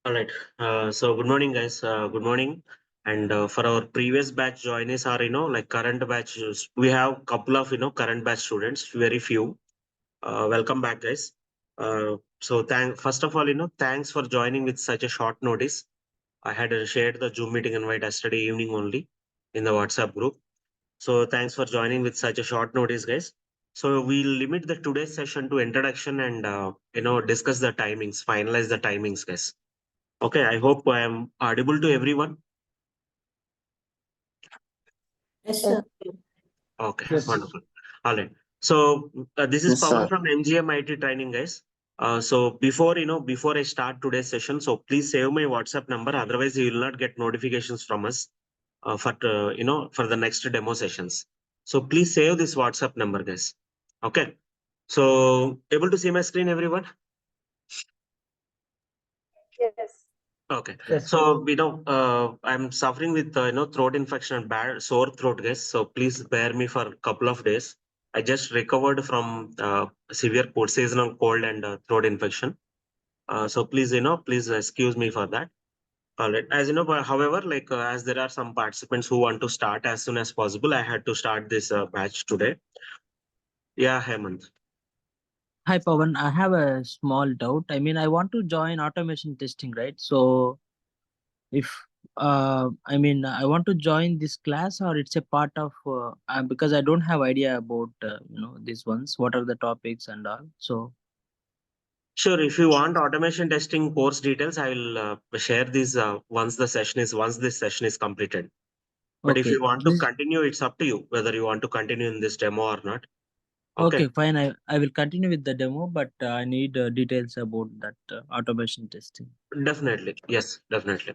All right. So good morning, guys. Good morning. And for our previous batch joinees are, like current batch, we have couple of, current batch students, very few. Welcome back, guys. So first of all, thanks for joining with such a short notice. I had shared the Zoom meeting invite yesterday evening only in the WhatsApp group. So thanks for joining with such a short notice, guys. So we'll limit the today's session to introduction and, discuss the timings, finalize the timings, guys. Okay, I hope I am audible to everyone. Yes, sir. Okay, Yes. wonderful. All right. So this is Yes, Pavan sir. from MGM IT Training, guys. So before I start today's session, so please save my WhatsApp number. Otherwise, you will not get notifications from us for the next demo sessions. So please save this WhatsApp number, guys. Okay. So able to see my screen, everyone? Yes. Okay. Yes. So, I'm suffering with, throat infection and bad sore throat, guys. So please bear me for a couple of days. I just recovered from severe cold, seasonal cold and throat infection. So please, please excuse me for that. All right. As you know, but however, as there are some participants who want to start as soon as possible, I had to start this batch today. Yeah, Hemant. Hi, Pavan. I have a small doubt. I mean, I want to join automation testing, right? So, if I want to join this class, or it's a part of because I don't have idea about these ones. What are the topics and all? So, Sure. If you want automation testing course details, I will share these once this session is completed. But if okay, you want to this continue, it's up to you whether you want to continue in this demo or not. Okay, okay, fine. I will continue with the demo, but I need details about that automation testing. definitely. Yes, definitely.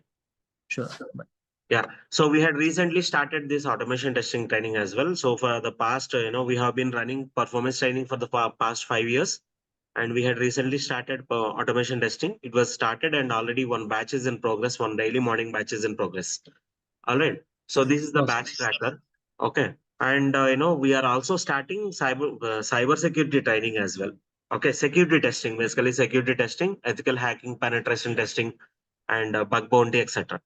Sure. But Yeah. So we had recently started this automation testing training as well. So for the past, we have been running performance training for the past 5 years. And we had recently started automation testing. It was started and already one batch is in progress, one daily morning batch is in progress. All right. So this is the okay, batch tracker. Okay. And we are also starting cyber security training as well. Okay, security testing, basically security testing, ethical hacking, penetration testing, and bug bounty, etc.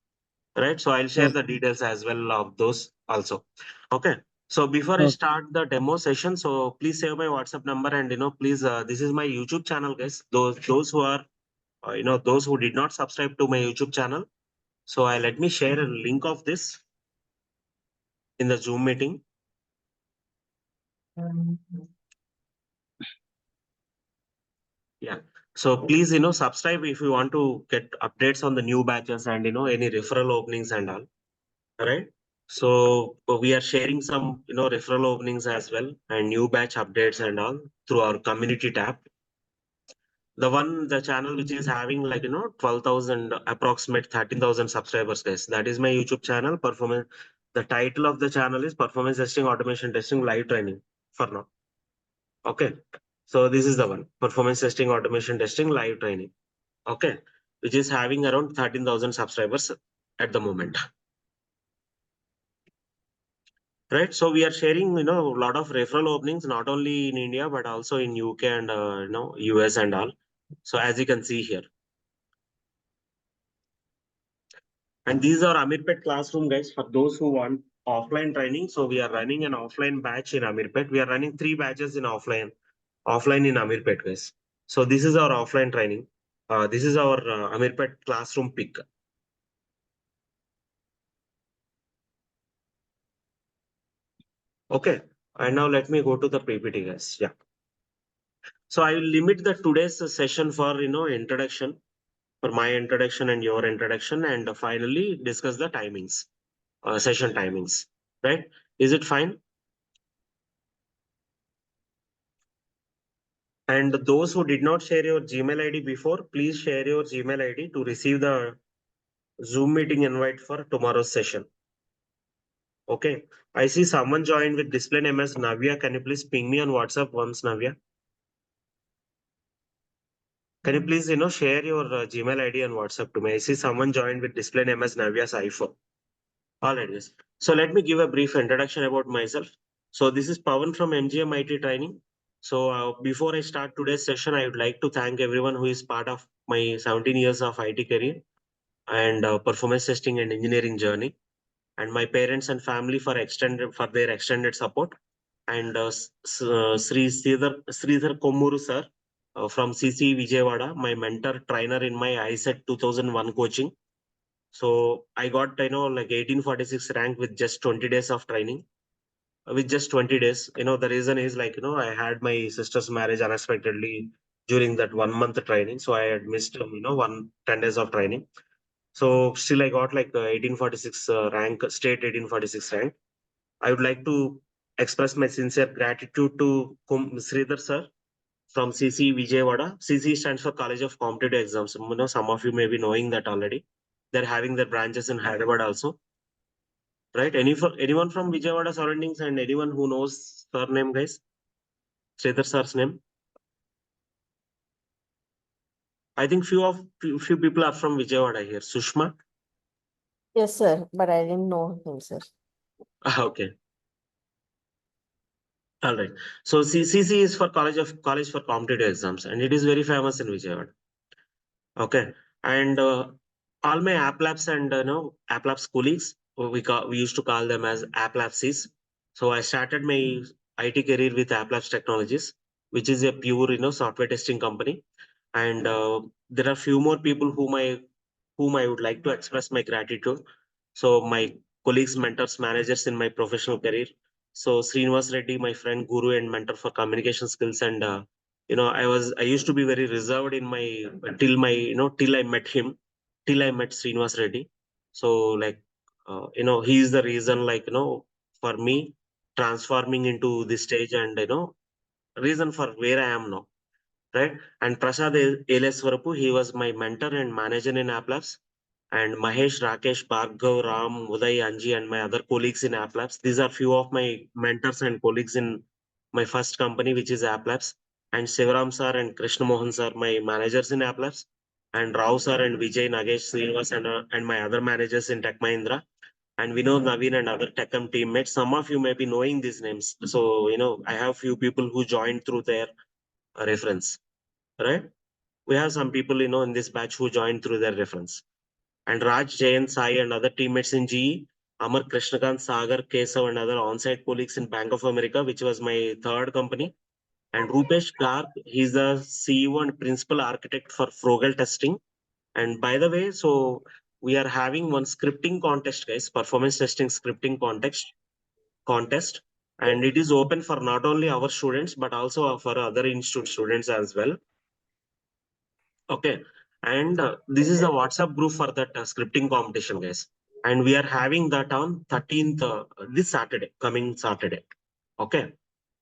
Right. So I'll share the okay, details as well of those also. Okay. So before I okay, start the demo session, so please save my WhatsApp number and please this is my YouTube channel, guys. Those who are those who did not subscribe to my YouTube channel. So I let me share a link of this in the Zoom meeting. Yeah. So please, subscribe if you want to get updates on the new batches and, any referral openings and all. All right. So we are sharing some, referral openings as well and new batch updates and all through our community tab. The channel which is having 12,000 approximate 13,000 subscribers, guys. That is my YouTube channel. Performance. The title of the channel is Performance Testing, Automation Testing, Live Training for now. Okay. So this is the one, Performance Testing, Automation Testing, Live Training. Okay. Which is having around 13,000 subscribers at the moment. Right. So we are sharing, a lot of referral openings, not only in India, but also in UK and, US and all. So as you can see here. And these are Amirpet classroom, guys, for those who want offline training. So we are running an offline batch in Amirpet. We are running 3 batches in offline in Amirpet, guys. So this is our offline training. This is our Amirpet classroom pick. Okay. And now let me go to the PPT, guys. Yeah. So I will limit the today's session for, introduction, for my introduction and your introduction, and finally discuss the timings, session timings, right? Is it fine? And those who did not share your Gmail ID before, please share your Gmail ID to receive the Zoom meeting invite for tomorrow's session. Okay. I see someone joined with display name as Navya. Can you please ping me on WhatsApp once, Navya? Can you please, share your Gmail ID on WhatsApp to me? I see someone joined with display name as Navya Saifo. All right, yes. So let me give a brief introduction about myself. So this is Pavan from MGM IT Training. So before I start today's session, I would like to thank everyone who is part of my 17 years of IT career. and performance testing and engineering journey, and my parents and family for their extended support, and Sridhar Kommuru sir from CC Vijayawada, my mentor trainer in my ISET 2001 coaching. So I got, like 1846 rank with just 20 days of training. With just 20 days, the reason is like, I had my sister's marriage unexpectedly during that 1 month training. So I had missed, 10 days of training. So still I got like 1846 rank, state 1846 rank. I would like to express my sincere gratitude to Sridhar sir from CC Vijayawada. CC stands for College of Competitive Exams. Some of you may be knowing that already. They're having their branches in Hyderabad also, right? Anyone from Vijayawada surroundings and anyone who knows surname, guys? Sridhar sir's name. I think few people are from Vijayawada here. Sushma. Yes, sir, but I didn't know him, sir. Okay. All right. So CCC is for College for Competitive Exams, and it is very famous in Vijayawada. Okay. And all my App Labs and App Labs colleagues, we used to call them as App Labsies. So I started my IT career with App Labs Technologies, which is a pure software testing company. And there are few more people whom I would like to express my gratitude. So my colleagues, mentors, managers in my professional career. So Srinivas Reddy, my friend, guru, and mentor for communication skills, and I used to be very reserved in my till I met him, till I met Srinivas Reddy. So like he is the reason, like for me transforming into this stage, and reason for where I am now, right? And Prasad Eleswarapu, he was my mentor and manager in App Labs. And Mahesh, Rakesh, Bhargav, Ram, Uday, Anji, and my other colleagues in App Labs. These are few of my mentors and colleagues in my first company, which is App Labs. And Sivaram sir and Krishna Mohan sir, my managers in App Labs. And Rao sir and Vijay, Nagesh, Srinivas, and my other managers in Tech Mahindra. And Vinod, Naveen, and other Techum teammates. Some of you may be knowing these names. So, I have few people who joined through their reference, right? We have some people, in this batch who joined through their reference. And Raj, Jayan, Sai, and other teammates in GE, Amar, Krishnakant, Sagar, Kesav, and other on-site colleagues in Bank of America, which was my third company. And Rupesh Garg, he's the CEO and principal architect for Frogel testing. And by the way, so we are having one scripting contest, guys, performance testing scripting contest. And it is open for not only our students, but also for other institute students as well. Okay. And this is a WhatsApp group for that scripting competition, guys. And we are having that on 13th, this Saturday, coming Saturday. Okay.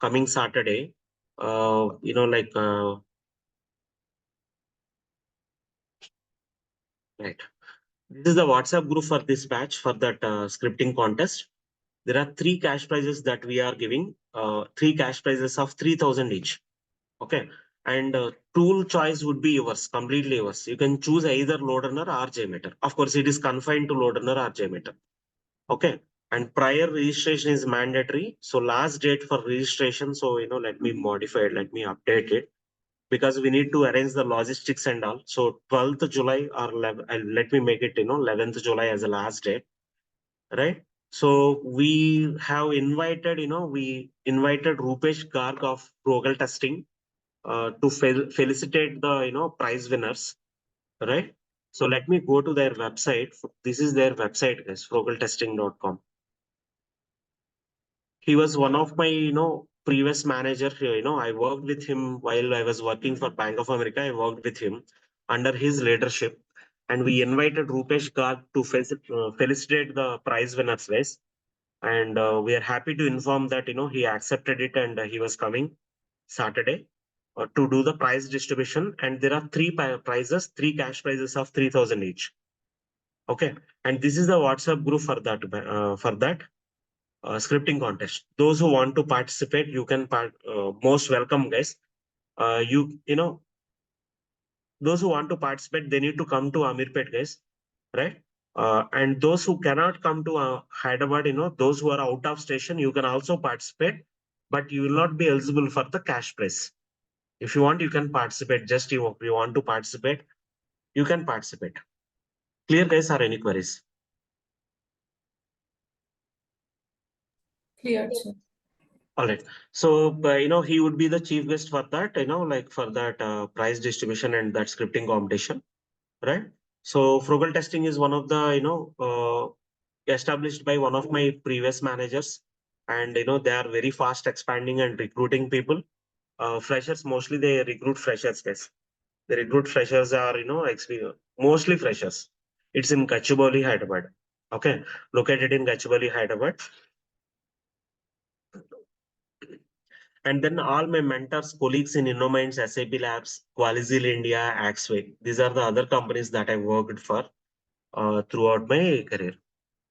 Coming Saturday. Like, right. This is the WhatsApp group for this batch for that scripting contest. There are three cash prizes that we are giving, three cash prizes of 3,000 each. Okay. And tool choice would be yours, completely yours. You can choose either LoadRunner or JMeter. Of course, it is confined to LoadRunner or JMeter. Okay. And prior registration is mandatory. So last date for registration. So, let me modify it. Let me update it because we need to arrange the logistics and all. So 12th July or 11, let me make it, 11th July as the last date. Right. So we have invited, we invited Rupesh Garg of Rogel Testing to felicitate the prize winners, right? So let me go to their website. This is their website, guys, frogeltesting.com. He was one of my previous manager here. I worked with him while I was working for Bank of America. I worked with him under his leadership, and we invited Rupesh Garg to felicitate the prize winners, guys. And we are happy to inform that he accepted it, and he was coming Saturday to do the prize distribution. And there are three prizes, three cash prizes of 3,000 each. Okay. And this is the WhatsApp group for that scripting contest. Those who want to participate, you can most welcome, guys. Those who want to participate, they need to come to Amirpet, guys, right? And those who cannot come to Hyderabad, those who are out of station, you can also participate, but you will not be eligible for the cash prize. If you want, you can participate. Just if you want to participate, you can participate. Clear, guys, or any queries? Clear, sir. All right. So, he would be the chief guest for that, like for that prize distribution and that scripting competition, right? So, frugal testing is one of the, established by one of my previous managers, and they are very fast expanding and recruiting people. Freshers mostly they recruit freshers, guys. They recruit freshers are mostly freshers. It's in Gachibowli, Hyderabad. Okay, located in Gachibowli, Hyderabad. And then all my mentors, colleagues in InnoMinds, SAP Labs, Qualizil India, Axway. These are the other companies that I worked for throughout my career.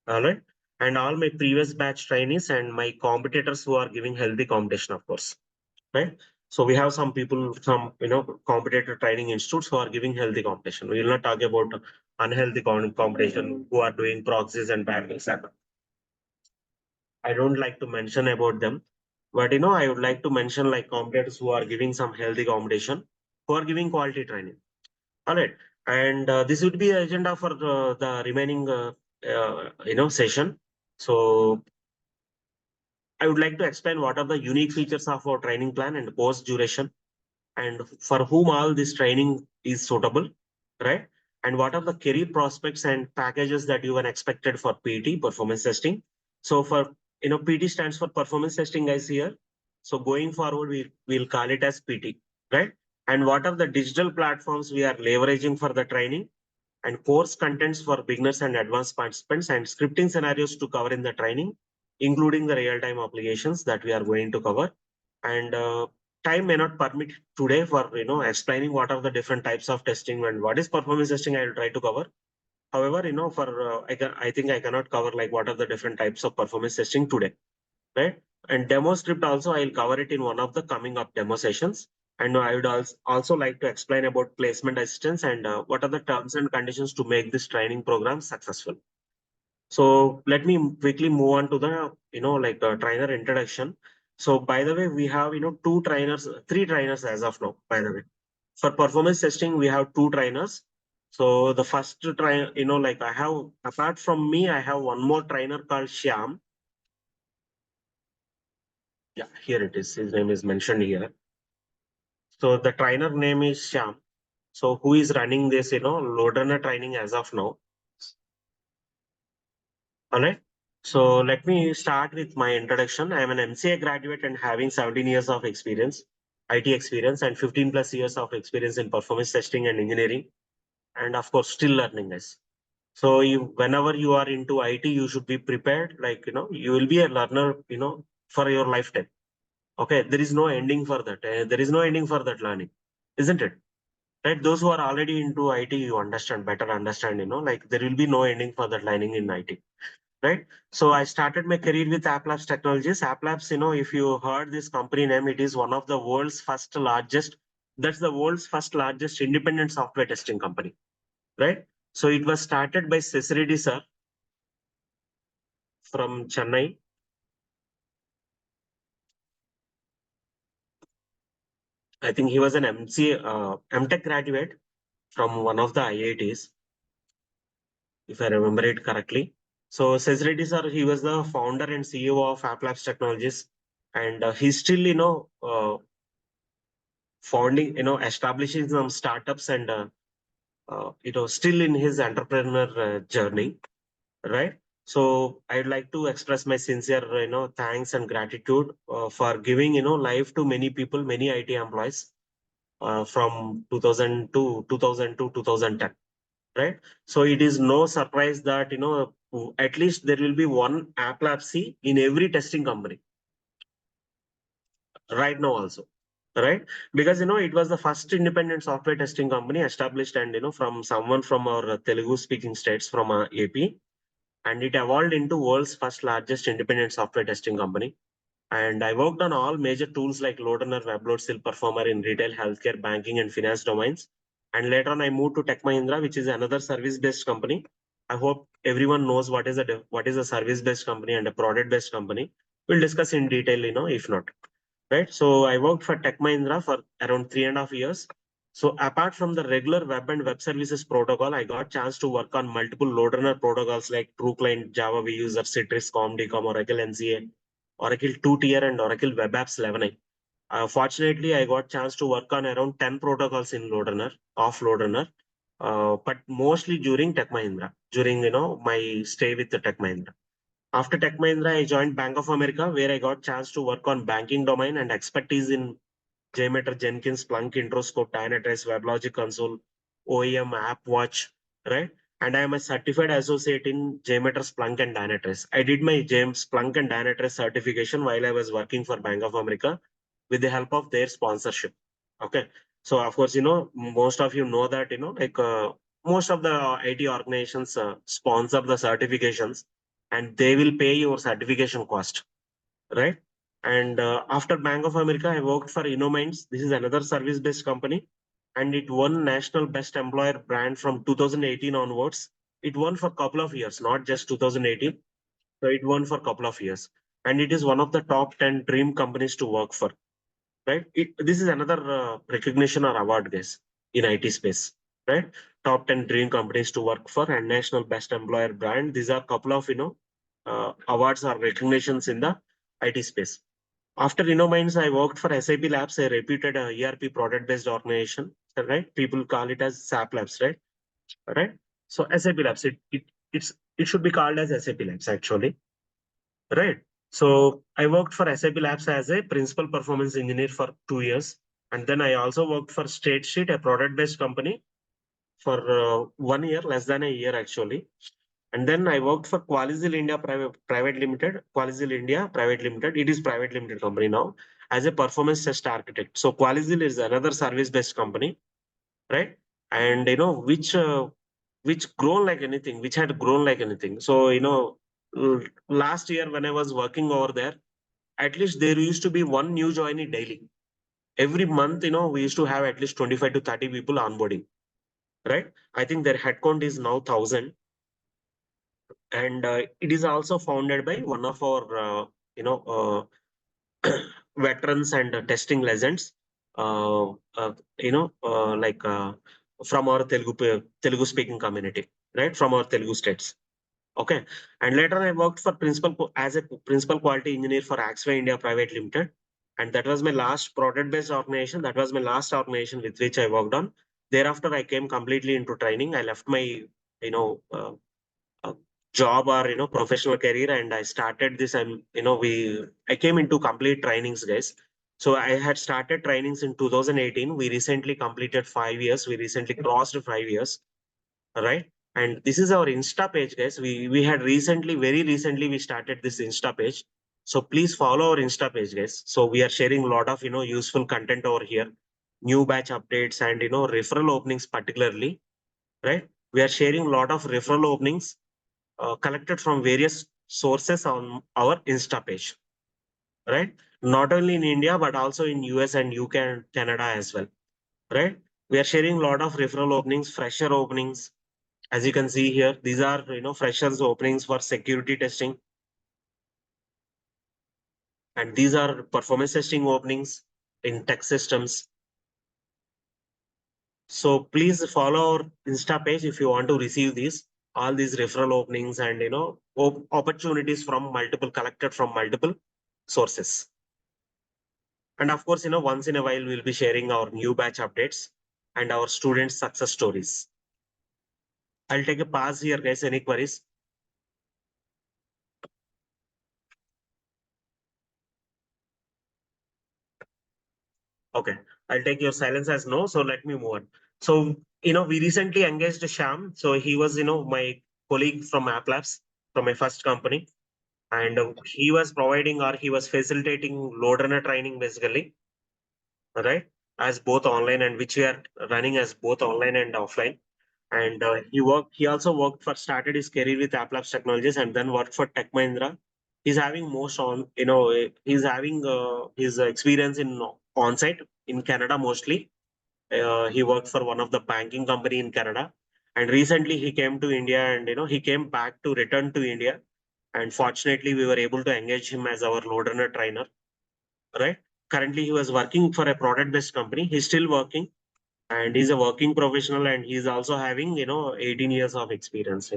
All right. And all my previous batch trainees and my competitors who are giving healthy competition, of course. Right. So we have some people, some competitor training institutes who are giving healthy competition. We will not talk about unhealthy competition who are doing proxies and backlinks. I don't like to mention about them, but I would like to mention like competitors who are giving some healthy competition, who are giving quality training. All right, and this would be the agenda for the remaining session. So I would like to explain what are the unique features of our training plan and course duration, and for whom all this training is suitable, right? And what are the career prospects and packages that you are expected for PT, performance testing? So for, PT stands for performance testing, guys, here. So going forward, we'll call it as PT, right? And what are the digital platforms we are leveraging for the training, and course contents for beginners and advanced participants, and scripting scenarios to cover in the training, including the real-time applications that we are going to cover. And time may not permit today for explaining what are the different types of testing and what is performance testing. I will try to cover. However, for I think I cannot cover like what are the different types of performance testing today, right? And demo script also I'll cover it in one of the coming up demo sessions. And I would also like to explain about placement assistance and what are the terms and conditions to make this training program successful. So let me quickly move on to the, trainer introduction. So by the way, we have, three trainers as of now, by the way. For performance testing, we have two trainers. So the first trainer, I have, apart from me, I have one more trainer called Shyam. Yeah, here it is. His name is mentioned here. So the trainer name is Shyam. So who is running this, LoadRunner training as of now? All right. So let me start with my introduction. I am an MCA graduate and having 17 years of experience, IT experience, and 15 plus years of experience in performance testing and engineering. And of course, still learning this. So whenever you are into IT, you should be prepared. Like, you will be a learner, for your lifetime. Okay. There is no ending for that. There is no ending for that learning, isn't it? Right. Those who are already into IT, you better understand, like there will be no ending for that learning in IT. Right. So I started my career with App Labs Technologies. App Labs, if you heard this company name, it is one of the world's first largest, that's the world's first largest independent software testing company. Right. So it was started by Cesaridi sir from Chennai. I think he was an MTech graduate from one of the IITs, if I remember it correctly. So Cesaridi sir, he was the founder and CEO of App Labs Technologies. And he's still, founding, establishing some startups and, still in his entrepreneur journey, right? So I'd like to express my sincere, thanks and gratitude for giving, life to many people, many IT employees from 2000 to 2010, right? So it is no surprise that, at least there will be one App Lab C in every testing company right now also. Right, because it was the first independent software testing company established, and from someone from our Telugu speaking states from AP, and it evolved into world's first largest independent software testing company. And I worked on all major tools like LoadRunner, WebLoad, Sil Performer in retail, healthcare, banking, and finance domains. And later on, I moved to Tech Mahindra, which is another service-based company. I hope everyone knows what is a service-based company and a product-based company. We'll discuss in detail, if not. Right. So I worked for Tech Mahindra for around 3.5 years. So apart from the regular web and web services protocol, I got chance to work on multiple LoadRunner protocols like True Client, Java We User, Citrix, ComDcom, Oracle NCA, Oracle 2-tier, and Oracle Web Apps 11. Fortunately, I got chance to work on around 10 protocols in LoadRunner, off LoadRunner, but mostly during Tech Mahindra, during my stay with the Tech Mahindra. After Tech Mahindra, I joined Bank of America, where I got chance to work on banking domain and expertise in JMeter, Jenkins, Splunk, Introscope, Dynatrace, WebLogic Console, OEM, App Watch, right? And I am a certified associate in JMeter, Splunk, and Dynatrace. I did my JM Splunk and Dynatrace certification while I was working for Bank of America with the help of their sponsorship. Okay. So of course, most of you know that, most of the IT organizations sponsor the certifications and they will pay your certification cost, right? And after Bank of America, I worked for InnoMinds. This is another service-based company, and it won National Best Employer brand from 2018 onwards. It won for a couple of years, not just 2018. So it won for a couple of years, and it is one of the top 10 dream companies to work for. Right? This is another recognition or award, guys, in IT space. Right? Top 10 dream companies to work for and National Best Employer brand. These are a couple of awards or recognitions in the IT space. After InnoMinds, I worked for SAP Labs, a reputed ERP product-based organization. Right? People call it as SAP Labs, right? Right? So SAP Labs, it should be called as SAP Labs actually, right? So I worked for SAP Labs as a principal performance engineer for 2 years, and then I also worked for State Street, a product-based company, for 1 year, less than a year actually. And then I worked for Qualizil India Private Limited, Qualizil India Private Limited. It is private limited company now as a performance test architect. So Qualizil is another service-based company, right? And which grown like anything, which had grown like anything. So last year when I was working over there, at least there used to be one new joinee daily. Every month, we used to have at least 25 to 30 people onboarding, right? I think their headcount is now 1,000 and it is also founded by one of our veterans and testing legends uh, uh, like from our Telugu speaking community, right, from our Telugu states. Okay, and later I worked for as a principal quality engineer for Axway India Private Limited, and that was my last product based organization. That was my last organization with which I worked on. Thereafter I came completely into training. I left my you know uh, uh, job or professional career and I started this. I came into complete trainings, guys. So I had started trainings in 2018. We recently completed 5 years. We recently crossed 5 years, right? And this is our Insta page, guys. We had recently, very recently, we started this Insta page. So please follow our Insta page, guys. So we are sharing a lot of useful content over here, new batch updates and referral openings particularly, right? We are sharing a lot of referral openings collected from various sources on our Insta page, right? Not only in India, but also in US and UK and Canada as well, right? We are sharing a lot of referral openings, fresher openings. As you can see here, these are, freshers openings for security testing. And these are performance testing openings in tech systems. So please follow our Insta page if you want to receive all these referral openings and, opportunities from collected from multiple sources. And of course, once in a while, we'll be sharing our new batch updates and our student success stories. I'll take a pause here, guys. Any queries? Okay, I'll take your silence as no. So let me move on. So, we recently engaged Sham. So he was, my colleague from App Labs, from my first company. And he was providing or he was facilitating LoadRunner training basically, right? As both online and which we are running as both online and offline. And he also started his career with App Labs Technologies and then worked for Tech Mahindra. He's having he's having his experience in on-site in Canada mostly. He worked for one of the banking company in Canada. And recently he came to India and, he came back to return to India. And fortunately, we were able to engage him as our LoadRunner trainer, right? Currently, he was working for a product-based company. He's still working. and he's a working professional, and he's also having 18 years of experience.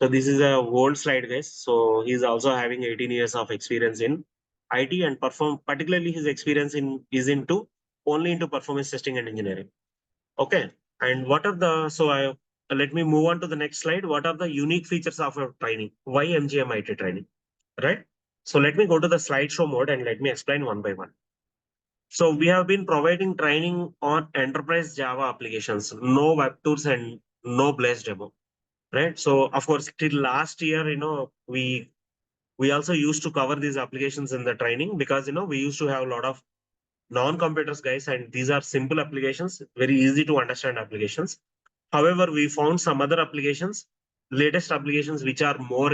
So this is a old slide, guys. So he's also having 18 years of experience in IT, and particularly his experience is into only into performance testing and engineering. Okay. And what are the let me move on to the next slide. What are the unique features of our training? Why MGM IT training? Right. So let me go to the slideshow mode and let me explain one by one. So we have been providing training on enterprise Java applications, no web tools and no Blaze demo. Right. So of course, till last year, we also used to cover these applications in the training, because we used to have a lot of non-computers guys, and these are simple applications, very easy to understand applications. However, we found some other applications, latest applications, which are more,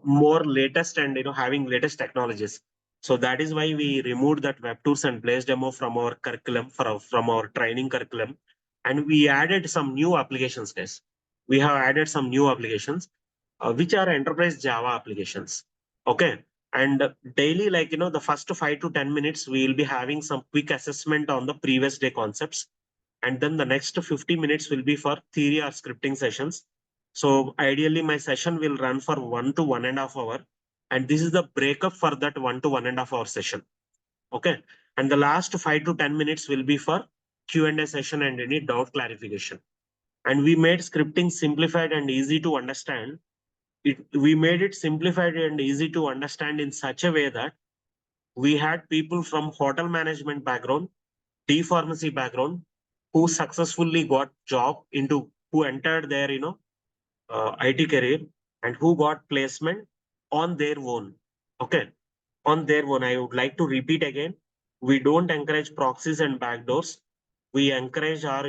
more latest and having latest technologies. So that is why we removed that web tools and Blaze demo from our curriculum, from our training curriculum, and we added some new applications, guys. We have added some new applications, which are enterprise Java applications. Okay. And daily, like, the first 5 to 10 minutes, we will be having some quick assessment on the previous day concepts. And then the next 50 minutes will be for theory or scripting sessions. So ideally, my session will run for 1 to 1.5 hours. And this is the breakup for that 1 to 1.5 hour session. Okay. And the last 5 to 10 minutes will be for Q&A session and any doubt clarification. And we made scripting simplified and easy to understand. We made it simplified and easy to understand in such a way that we had people from hotel management background, pharmacy background, who successfully got job into, who entered their IT career, and who got placement on their own. Okay, on their own. I would like to repeat again: we don't encourage proxies and backdoors. We encourage our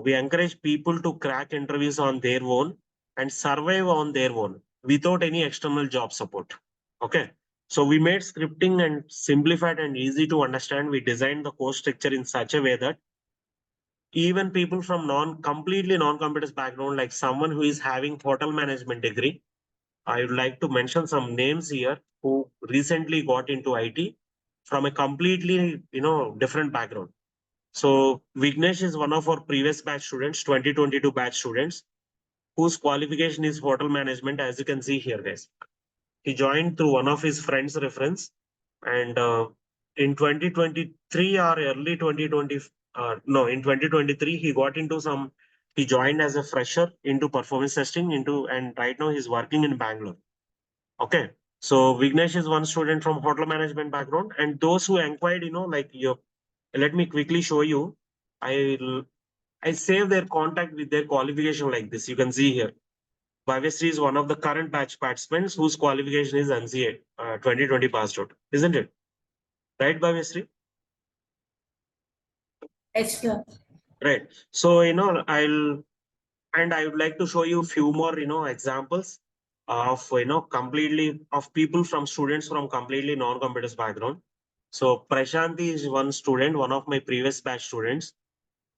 we encourage people to crack interviews on their own and survive on their own without any external job support. Okay. So we made scripting and simplified and easy to understand. We designed the course structure in such a way that even people from completely non-computers background, like someone who is having hotel management degree, I would like to mention some names here who recently got into IT from a completely, different background. So Vignesh is one of our previous batch students, 2022 batch students, whose qualification is hotel management, as you can see here, guys. He joined through one of his friends' reference, and in 2023 or early 2020, no, in 2023, he joined as a fresher into performance testing and right now he's working in Bangalore. Okay. So Vignesh is one student from hotel management background, and those who inquired, let me quickly show you. I save their contact with their qualification like this. You can see here. Bhavesri is one of the current batch participants whose qualification is NCA 2020 passed out, isn't it? Right, Bhavesri? Yes, sir. Right. So, I would like to show you a few more, examples of, of people from students from completely non-computers background. So Prashanti is one student, one of my previous batch students,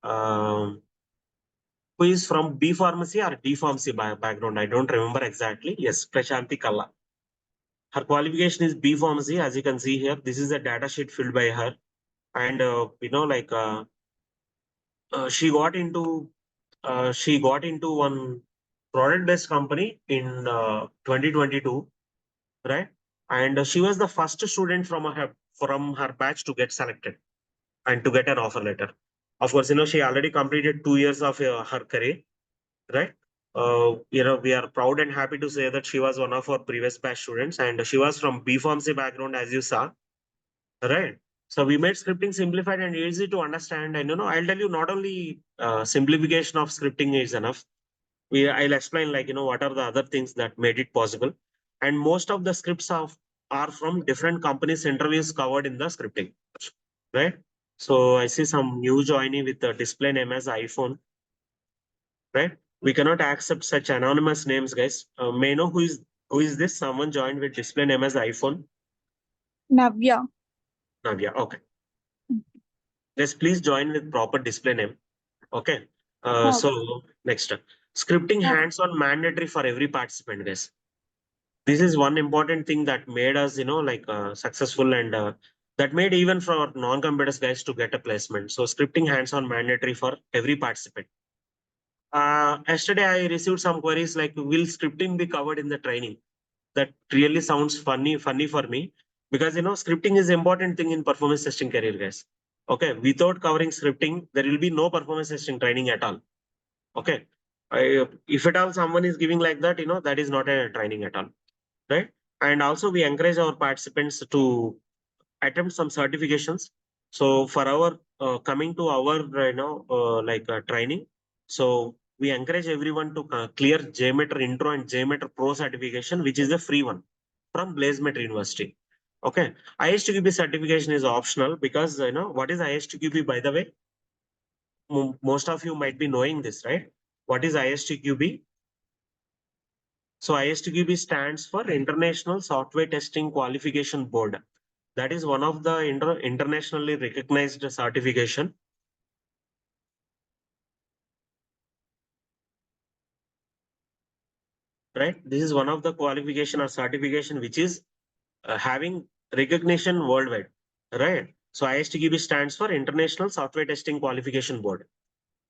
who is from B pharmacy or D pharmacy background. I don't remember exactly. Yes, Prashanti Kalla. Her qualification is B pharmacy, as you can see here. This is a data sheet filled by her. And, she got into one product-based company in 2022, right? And she was the first student from her batch to get selected and to get an offer letter. Of course, she already completed 2 years of her career, right? We are proud and happy to say that she was one of our previous batch students, and she was from B pharmacy background, as you saw, right? So we made scripting simplified and easy to understand. And I'll tell you, not only simplification of scripting is enough. I'll explain, like, what are the other things that made it possible. And most of the scripts are from different companies' interviews covered in the scripting, right? So I see some new joinee with the display name as iPhone, right? We cannot accept such anonymous names, guys. May I know who is this? Someone joined with display name as iPhone. Navya. Navya, okay. Yes, please join with proper display name. Okay. So next, scripting hands-on mandatory for every participant, guys. This is one important thing that made us, successful and That made even for non-computers guys to get a placement. So scripting hands-on mandatory for every participant. Yesterday I received some queries like, will scripting be covered in the training? That really sounds funny for me, because scripting is important thing in performance testing career, guys. Okay, without covering scripting, there will be no performance testing training at all. Okay, if at all someone is giving like that, that is not a training at all, right? And also we encourage our participants to attempt some certifications. So for our coming to our training, so we encourage everyone to clear JMeter Intro and JMeter Pro certification, which is a free one from BlazeMeter University. Okay, ISTQB certification is optional because what is ISTQB, by the way? Most of you might be knowing this, right? What is ISTQB? So ISTQB stands for International Software Testing Qualification Board. That is one of the internationally recognized certification. Right? This is one of the qualification or certification which is having recognition worldwide. Right? So ISTQB stands for International Software Testing Qualification Board.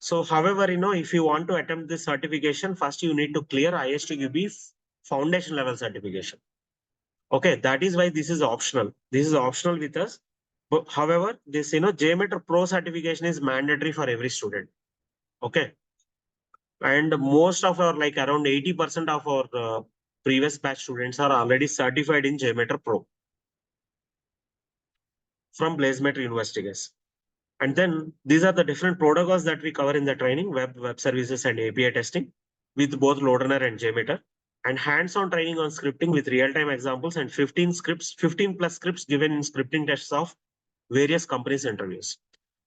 So however, if you want to attempt this certification, first you need to clear ISTQB foundation level certification. Okay, that is why this is optional. This is optional with us. But however, this JMeter Pro certification is mandatory for every student. Okay, and most of our like around 80% of our previous batch students are already certified in JMeter Pro from BlazeMeter University, guys. And then these are the different protocols that we cover in the training: web services and API testing with both LoadRunner and JMeter, and hands-on training on scripting with real-time examples and 15 plus scripts given in scripting tests of various companies interviews.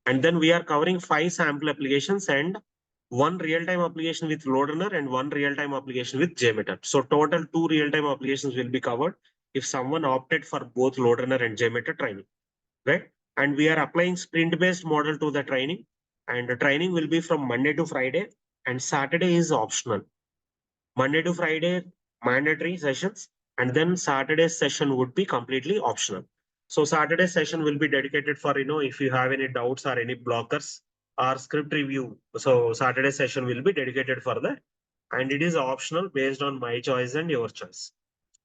And then we are covering 5 sample applications and 1 real-time application with LoadRunner and 1 real-time application with JMeter. So total 2 real-time applications will be covered if someone opted for both LoadRunner and JMeter training, right? And we are applying sprint-based model to the training, and the training will be from Monday to Friday, and Saturday is optional. Monday to Friday, mandatory sessions, and then Saturday's session would be completely optional. So Saturday session will be dedicated for, if you have any doubts or any blockers or script review. So Saturday session will be dedicated for that. And it is optional based on my choice and your choice.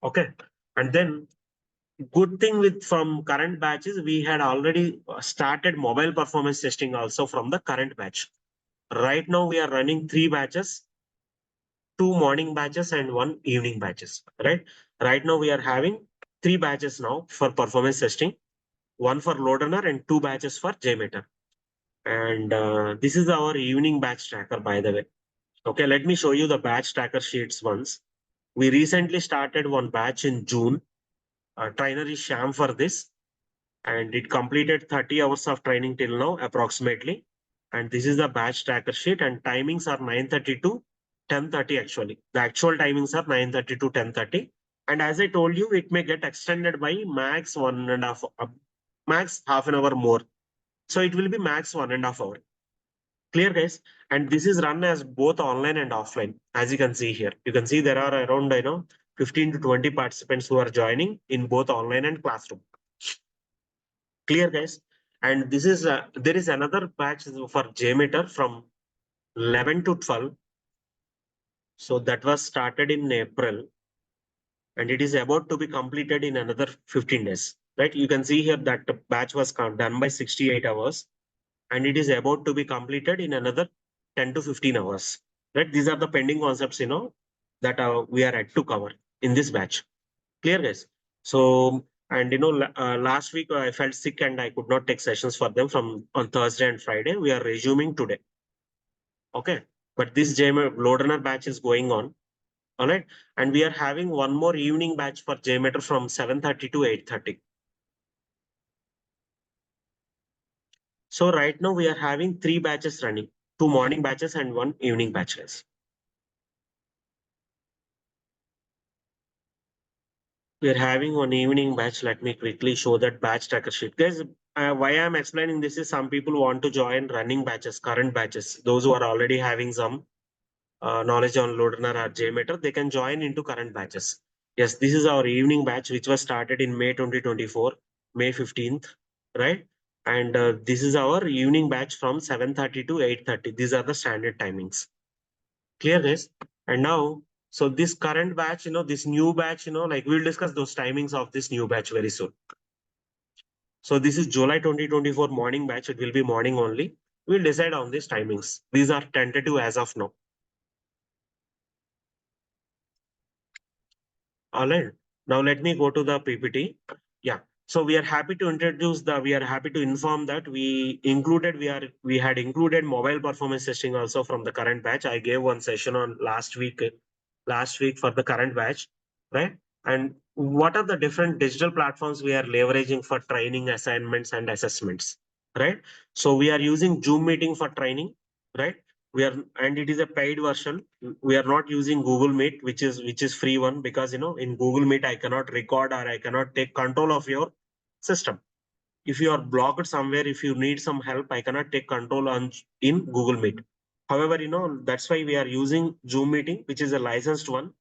Okay. And then good thing with from current batches, we had already started mobile performance testing also from the current batch. Right now we are running 3 batches, 2 morning batches and 1 evening batches, right? Right now we are having 3 batches now for performance testing, 1 for LoadRunner and 2 batches for JMeter. And this is our evening batch tracker, by the way. Okay, let me show you the batch tracker sheets once. We recently started 1 batch in June. Trainer is Sham for this, and it completed 30 hours of training till now approximately. And this is the batch tracker sheet, and timings are 9:30 to 10:30 actually. The actual timings are 9:30 to 10:30. And as I told you, it may get extended by max 1.5, max half an hour more. So it will be max 1.5 hour. Clear, guys? And this is run as both online and offline. As you can see here, you can see there are around 15 to 20 participants who are joining in both online and classroom. Clear, guys? And this is there is another batch for JMeter from 11 to 12. So that was started in April, and it is about to be completed in another 15 days. Right? You can see here that the batch was done by 68 hours, and it is about to be completed in another 10 to 15 hours. Right? These are the pending concepts, that we are at to cover in this batch. Clear, guys? So, and last week I felt sick and I could not take sessions for them from on Thursday and Friday. We are resuming today. Okay. But this JMeter LoadRunner batch is going on. All right. And we are having one more evening batch for JMeter from 7:30 to 8:30. So right now we are having 3 batches running, 2 morning batches and 1 evening batches. We are having 1 evening batch. Let me quickly show that batch tracker sheet. Guys, why I'm explaining this is some people want to join running batches, current batches. Those who are already having some knowledge on LoadRunner or JMeter, they can join into current batches. Yes, this is our evening batch, which was started in May 2024, May 15th. right? And this is our evening batch from 7:30 to 8:30. These are the standard timings. Clear this? And now, so this current batch, this new batch, like we'll discuss those timings of this new batch very soon. So this is July 2024 morning batch. It will be morning only. We'll decide on these timings. These are tentative as of now. All right. Now let me go to the PPT. Yeah. So we are happy to inform that we had included mobile performance testing also from the current batch. I gave one session on last week for the current batch, right? And what are the different digital platforms we are leveraging for training, assignments, and assessments, right? So we are using Zoom meeting for training, right? And it is a paid version. We are not using Google Meet, which is free one, because in Google Meet I cannot record or I cannot take control of your system. If you are blocked somewhere, if you need some help, I cannot take control in Google Meet. However, that's why we are using Zoom meeting, which is a licensed one,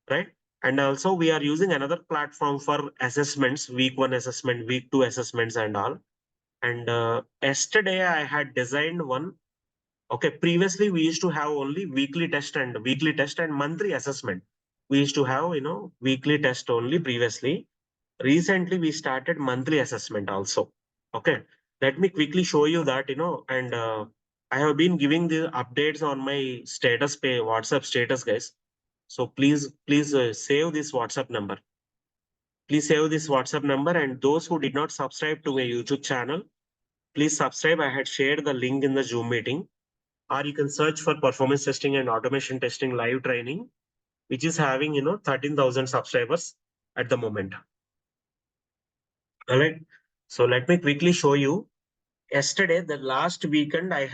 right? And also we are using another platform for assessments, week 1 assessment, week 2 assessments and all. And yesterday I had designed one. Okay, previously we used to have only weekly test and monthly assessment. We used to have, weekly test only previously. Recently we started monthly assessment also. Okay, let me quickly show you that, and I have been giving the updates on my WhatsApp status, guys. So please save this WhatsApp number. Please save this WhatsApp number, and those who did not subscribe to my YouTube channel, please subscribe. I had shared the link in the Zoom meeting, or you can search for performance testing and automation testing live training, which is having 13,000 subscribers at the moment. All right. So let me quickly show you. Yesterday, the last weekend, I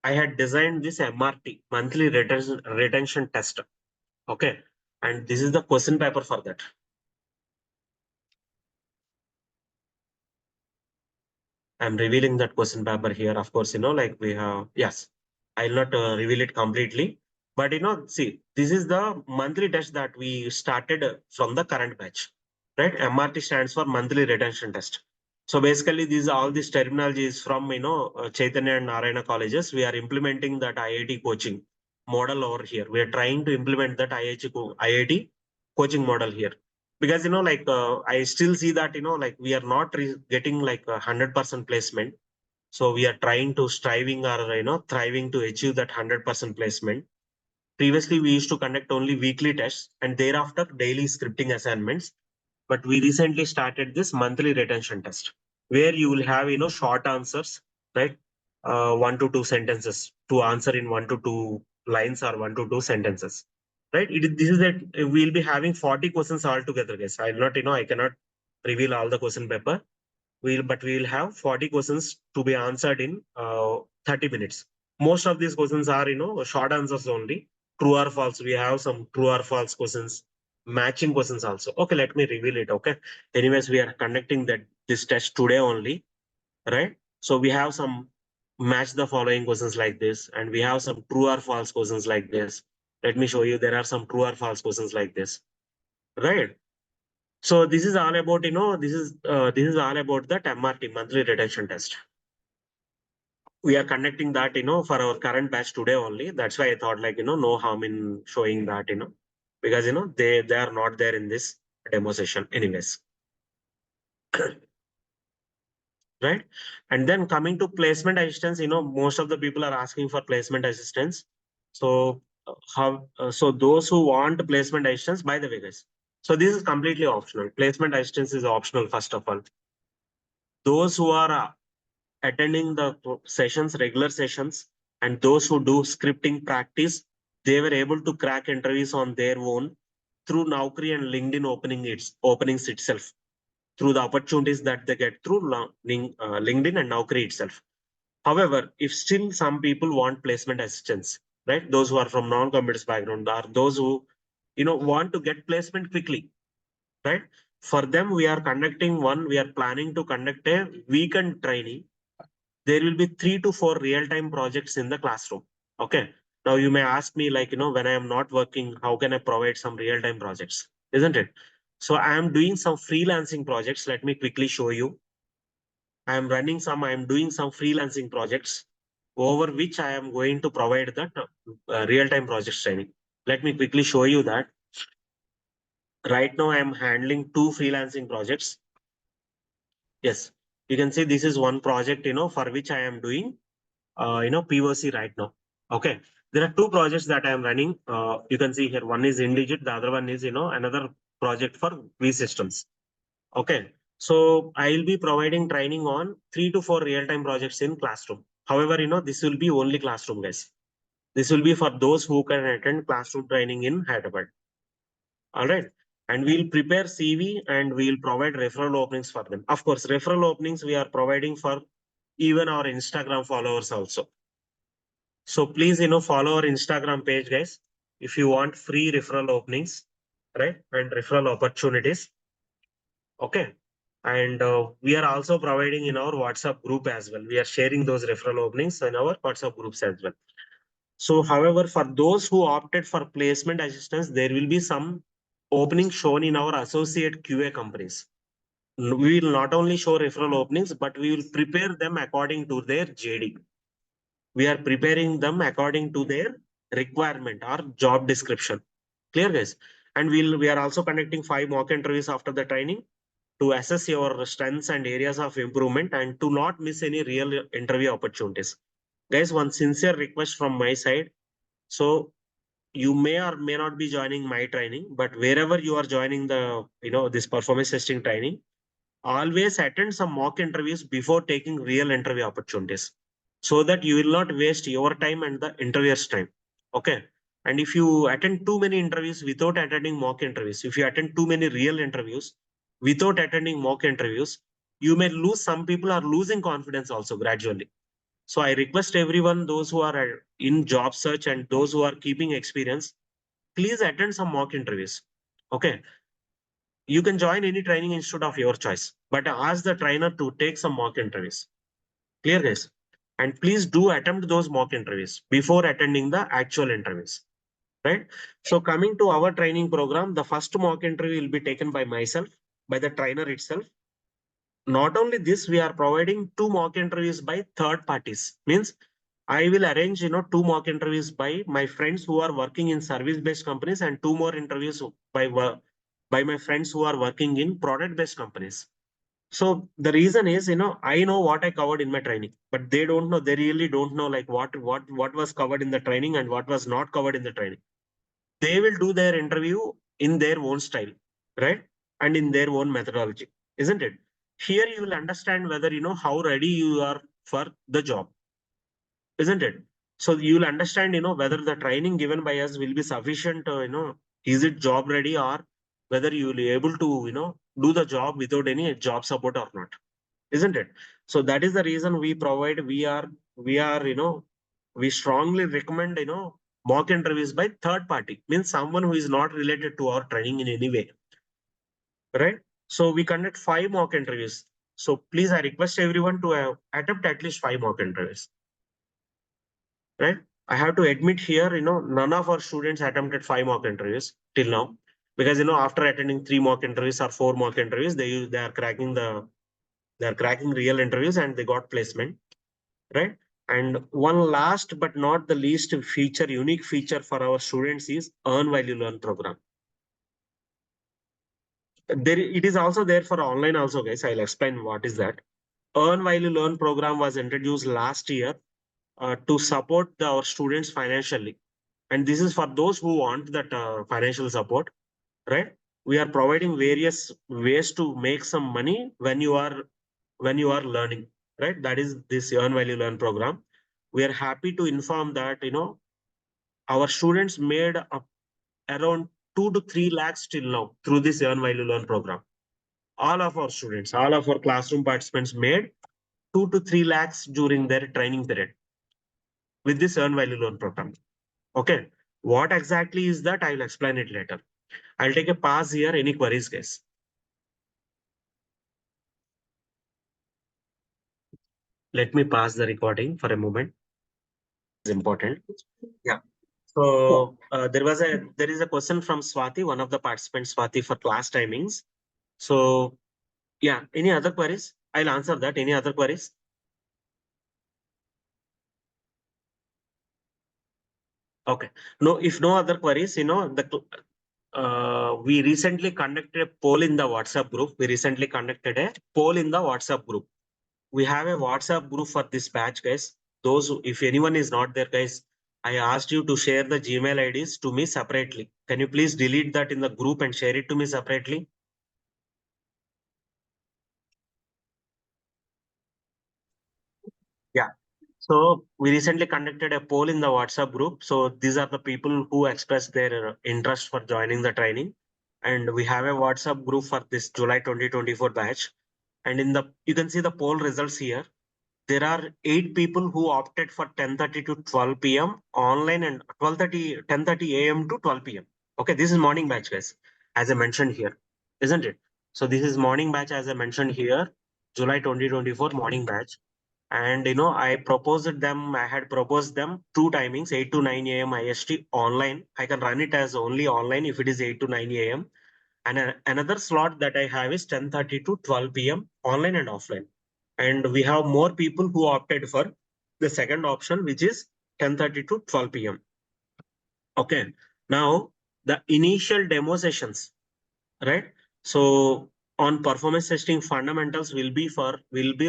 had designed this MRT, monthly retention test. Okay, and this is the question paper for that. I'm revealing that question paper here. Of course, like we have, yes, I'll not reveal it completely. But, see, this is the monthly test that we started from the current batch, right? MRT stands for monthly retention test. So basically, all these terminology is from, Chaitanya and Narayana colleges. We are implementing that IIT coaching model over here. We are trying to implement that IIT coaching model here, because like I still see that like we are not getting like 100% placement. So we are trying to striving or thriving to achieve that 100% placement. Previously we used to conduct only weekly tests and thereafter daily scripting assignments, but we recently started this monthly retention test, where you will have short answers, right? 1 to 2 sentences to answer in 1 to 2 lines or 1 to 2 sentences, right? This is that we'll be having 40 questions altogether, guys. I'll not, I cannot reveal all the question paper. But we will have 40 questions to be answered in 30 minutes. Most of these questions are, short answers only. True or false. We have some true or false questions, matching questions also. Okay, let me reveal it. Okay. Anyways, we are conducting this test today only, right? So we have some match the following questions like this, and we have some true or false questions like this. Let me show you. There are some true or false questions like this, right? So this is all about, this is all about that MRT, monthly retention test. We are conducting that, for our current batch today only. That's why I thought like, no harm in showing that, because, they are not there in this demo session anyways. Right. And then coming to placement assistance, most of the people are asking for placement assistance. So so those who want placement assistance, by the way, guys, so this is completely optional. Placement assistance is optional, first of all. Those who are attending the regular sessions, and those who do scripting practice, they were able to crack interviews on their own through Naukri and LinkedIn openings itself, through the opportunities that they get through LinkedIn and Naukri itself. However, if still some people want placement assistance, right? Those who are from non-computers background, or those who, want to get placement quickly, right? For them, we are planning to conduct a weekend training. There will be 3 to 4 real-time projects in the classroom. Okay. Now you may ask me like, when I am not working, how can I provide some real-time projects? Isn't it? So I am doing some freelancing projects. Let me quickly show you. I am doing some freelancing projects over which I am going to provide that real-time project training. Let me quickly show you that. Right now, I am handling 2 freelancing projects. Yes, you can see this is one project, for which I am doing, POC right now. Okay. There are 2 projects that I am running. You can see here, one is InDigit, the other one is, another project for V systems. Okay. So I will be providing training on 3 to 4 real-time projects in classroom. However, this will be only classroom, guys. This will be for those who can attend classroom training in Hyderabad. All right. And we'll prepare CV and we'll provide referral openings for them. Of course, referral openings we are providing for even our Instagram followers also. So please, follow our Instagram page, guys. If you want free referral openings, right? And referral opportunities. Okay. And we are also providing in our WhatsApp group as well. We are sharing those referral openings in our WhatsApp groups as well. So, however, for those who opted for placement assistance, there will be some openings shown in our associate QA companies. We will not only show referral openings, but we will prepare them according to their JD. We are preparing them according to their requirement or job description. Clear, guys? And we are also conducting 5 mock interviews after the training to assess your strengths and areas of improvement and to not miss any real interview opportunities. Guys, one sincere request from my side. So you may or may not be joining my training, but wherever you are joining the, this performance testing training, always attend some mock interviews before taking real interview opportunities so that you will not waste your time and the interviewer's time. Okay. And if you attend too many interviews without attending mock interviews, if you attend too many real interviews without attending mock interviews, you may lose. Some people are losing confidence also gradually. So I request everyone, those who are in job search and those who are keeping experience, please attend some mock interviews. Okay. You can join any training institute of your choice, but ask the trainer to take some mock interviews. Clear, guys? And please do attempt those mock interviews before attending the actual interviews. Right? So coming to our training program, the first mock interview will be taken by myself, by the trainer itself. Not only this, we are providing 2 mock interviews by third parties. Means I will arrange, 2 mock interviews by my friends who are working in service-based companies and 2 more interviews by my friends who are working in product-based companies. So the reason is, I know what I covered in my training, but they don't know. They really don't know like what was covered in the training and what was not covered in the training. They will do their interview in their own style, right? And in their own methodology, isn't it? Here you will understand whether how ready you are for the job, isn't it? So you'll understand, whether the training given by us will be sufficient, is it job ready or whether you will be able to, do the job without any job support or not, isn't it? So that is the reason we provide, we strongly recommend, mock interviews by third party, means someone who is not related to our training in any way, right? So we conduct 5 mock interviews. So please, I request everyone to attempt at least 5 mock interviews. Right? I have to admit here, none of our students attempted 5 mock interviews till now, because after attending 3 mock interviews or 4 mock interviews, they are cracking real interviews and they got placement, right? And one last but not the least unique feature for our students is Earn While You Learn program. It is also there for online also, guys. I'll explain what is that. Earn While You Learn program was introduced last year to support our students financially. And this is for those who want that financial support, right? We are providing various ways to make some money when you are learning, right? That is this Earn While You Learn program. We are happy to inform that, our students made around 2 to 3 lakhs till now through this Earn While You Learn program. All of our students, all of our classroom participants made 2 to 3 lakhs during their training period with this Earn While You Learn program. Okay. What exactly is that? I will explain it later. I'll take a pause here. Any queries, guys? Let me pause the recording for a moment. It's important. Yeah. So there is a question from Swati, one of the participants, Swati, for class timings. So yeah, any other queries? I'll answer that. Any other queries? Okay. No, if no other queries, we recently conducted a poll in the WhatsApp group. We have a WhatsApp group for this batch, guys. If anyone is not there, guys, I asked you to share the Gmail IDs to me separately. Can you please delete that in the group and share it to me separately? Yeah. So we recently conducted a poll in the WhatsApp group. So these are the people who expressed their interest for joining the training. And we have a WhatsApp group for this July 2024 batch. And you can see the poll results here. There are 8 people who opted for 10:30 to 12 p.m. online and 10:30 a.m. to 12 p.m. Okay, this is morning batch, guys, as I mentioned here, isn't it? So this is morning batch, as I mentioned here, July 2024 morning batch. And I had proposed them 2 timings, 8 to 9 a.m. IST online. I can run it as only online if it is 8 to 9 a.m. And another slot that I have is 10:30 to 12 p.m. online and offline. And we have more people who opted for the second option, which is 10:30 to 12 p.m. Okay. Now the initial demo sessions, right? So on performance testing fundamentals will be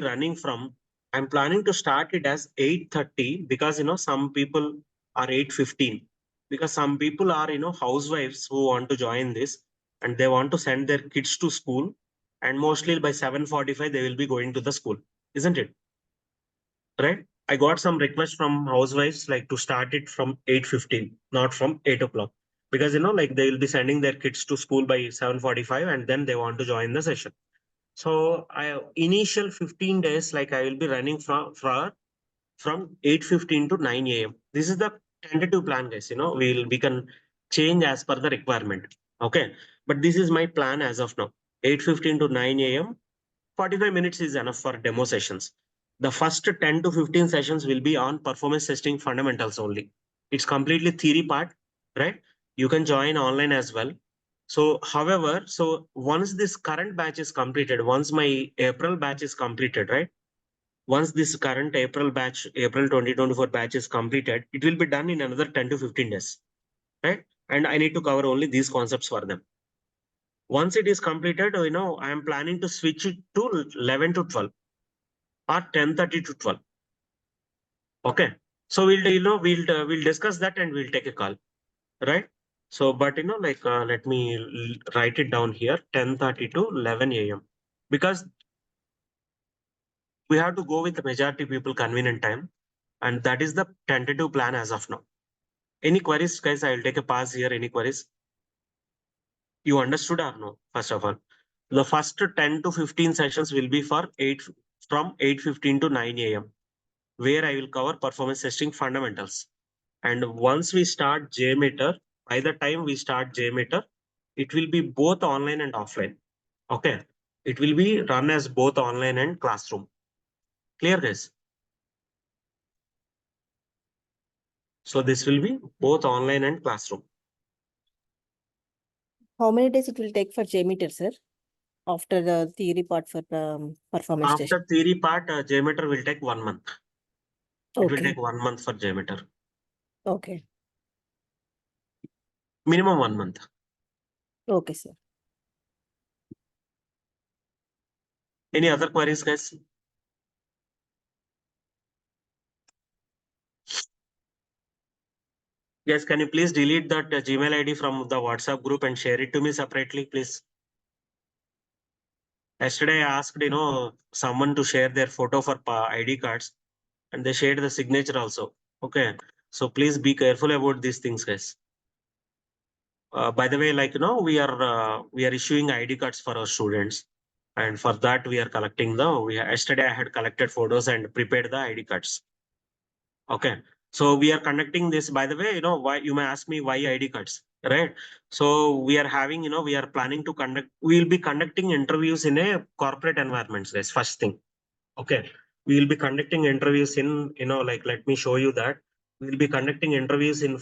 running from, I'm planning to start it as 8:30 because some people are 8:15 because some people are housewives who want to join this and they want to send their kids to school, and mostly by 7:45 they will be going to the school, isn't it? Right? I got some requests from housewives like to start it from 8:15, not from 8 o'clock. Because like they will be sending their kids to school by 7:45 and then they want to join the session. So initial 15 days, like I will be running from 8:15 to 9 a.m. This is the tentative plan, guys. We can change as per the requirement. Okay. But this is my plan as of now. 8:15 to 9 a.m. 45 minutes is enough for demo sessions. The first 10 to 15 sessions will be on performance testing fundamentals only. It's completely theory part, right? You can join online as well. So, however, once this current batch is completed, once my April batch is completed, right? Once this current April batch, April 2024 batch is completed, it will be done in another 10 to 15 days, right? And I need to cover only these concepts for them. Once it is completed, I am planning to switch it to 11 to 12 or 10:30 to 12. Okay. So we'll discuss that and we'll take a call, right? So, but let me write it down here, 10:30 to 11 a.m. because we have to go with the majority people convenient time, and that is the tentative plan as of now. Any queries, guys? I'll take a pause here. Any queries? You understood or no? First of all, the first 10 to 15 sessions will be from 8:15 to 9 a.m., where I will cover performance testing fundamentals. And once we start JMeter, by the time we start JMeter, it will be both online and offline. Okay. It will be run as both online and classroom. Clear, guys? So this will be both online and classroom. How many days it will take for JMeter, sir? After the theory part for performance test. After theory part, JMeter will take 1 month. It will Okay. take 1 month for JMeter. Okay. Minimum 1 month. Okay, sir. Any other queries, guys? Yes, can you please delete that Gmail ID from the WhatsApp group and share it to me separately, please? Yesterday, I asked, someone to share their photo for ID cards, and they shared the signature also. Okay. So please be careful about these things, guys. By the way, we are issuing ID cards for our students. And for that, we are collecting yesterday I had collected photos and prepared the ID cards. Okay. So we are conducting this, by the way, why you may ask me why ID cards, right? So we are having, we are planning to we'll be conducting interviews in a corporate environment, guys, first thing. Okay. We will be conducting interviews in, let me show you that. We'll be conducting interviews in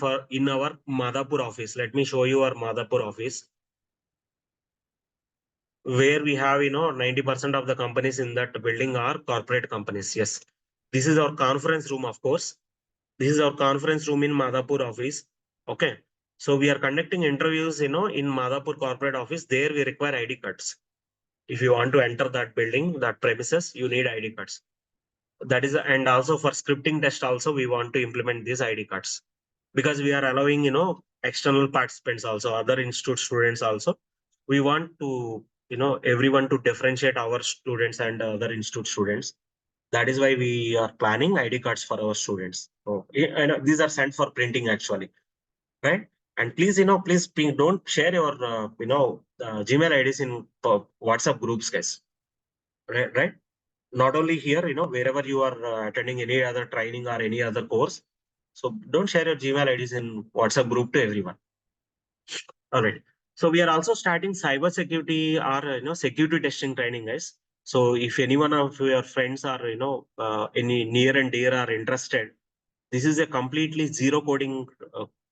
our Madhapur office. Let me show you our Madhapur office. where we have, 90% of the companies in that building are corporate companies. Yes. This is our conference room, of course. This is our conference room in Madhapur office. Okay. So we are conducting interviews, in Madhapur corporate office. There we require ID cards. If you want to enter that building, that premises, you need ID cards. That is, and also for scripting test also, we want to implement these ID cards because we are allowing, external participants also, other institute students also. We want to, everyone to differentiate our students and other institute students. That is why we are planning ID cards for our students. So, and these are sent for printing actually, right? And please, don't share your, Gmail IDs in WhatsApp groups, guys. Right? Not only here, wherever you are attending any other training or any other course. So don't share your Gmail IDs in WhatsApp group to everyone. All right. So we are also starting cyber security or, security testing training, guys. So if anyone of your friends are, any near and dear are interested, this is a completely zero coding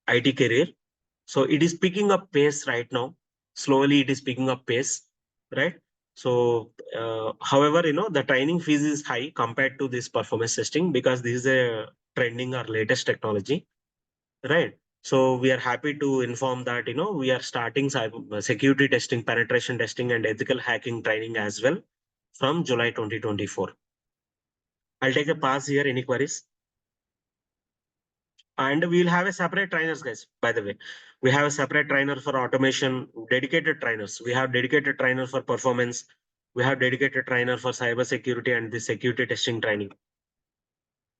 IT career. So it is picking up pace right now. Slowly it is picking up pace, right? So, however, the training fees is high compared to this performance testing because this is a trending or latest technology, right? So we are happy to inform that, we are starting security testing, penetration testing, and ethical hacking training as well from July 2024. I'll take a pause here. Any queries? And we'll have a separate trainers, guys. By the way, we have a separate trainer for automation, dedicated trainers. We have dedicated trainer for performance. We have dedicated trainer for cyber security and the security testing training.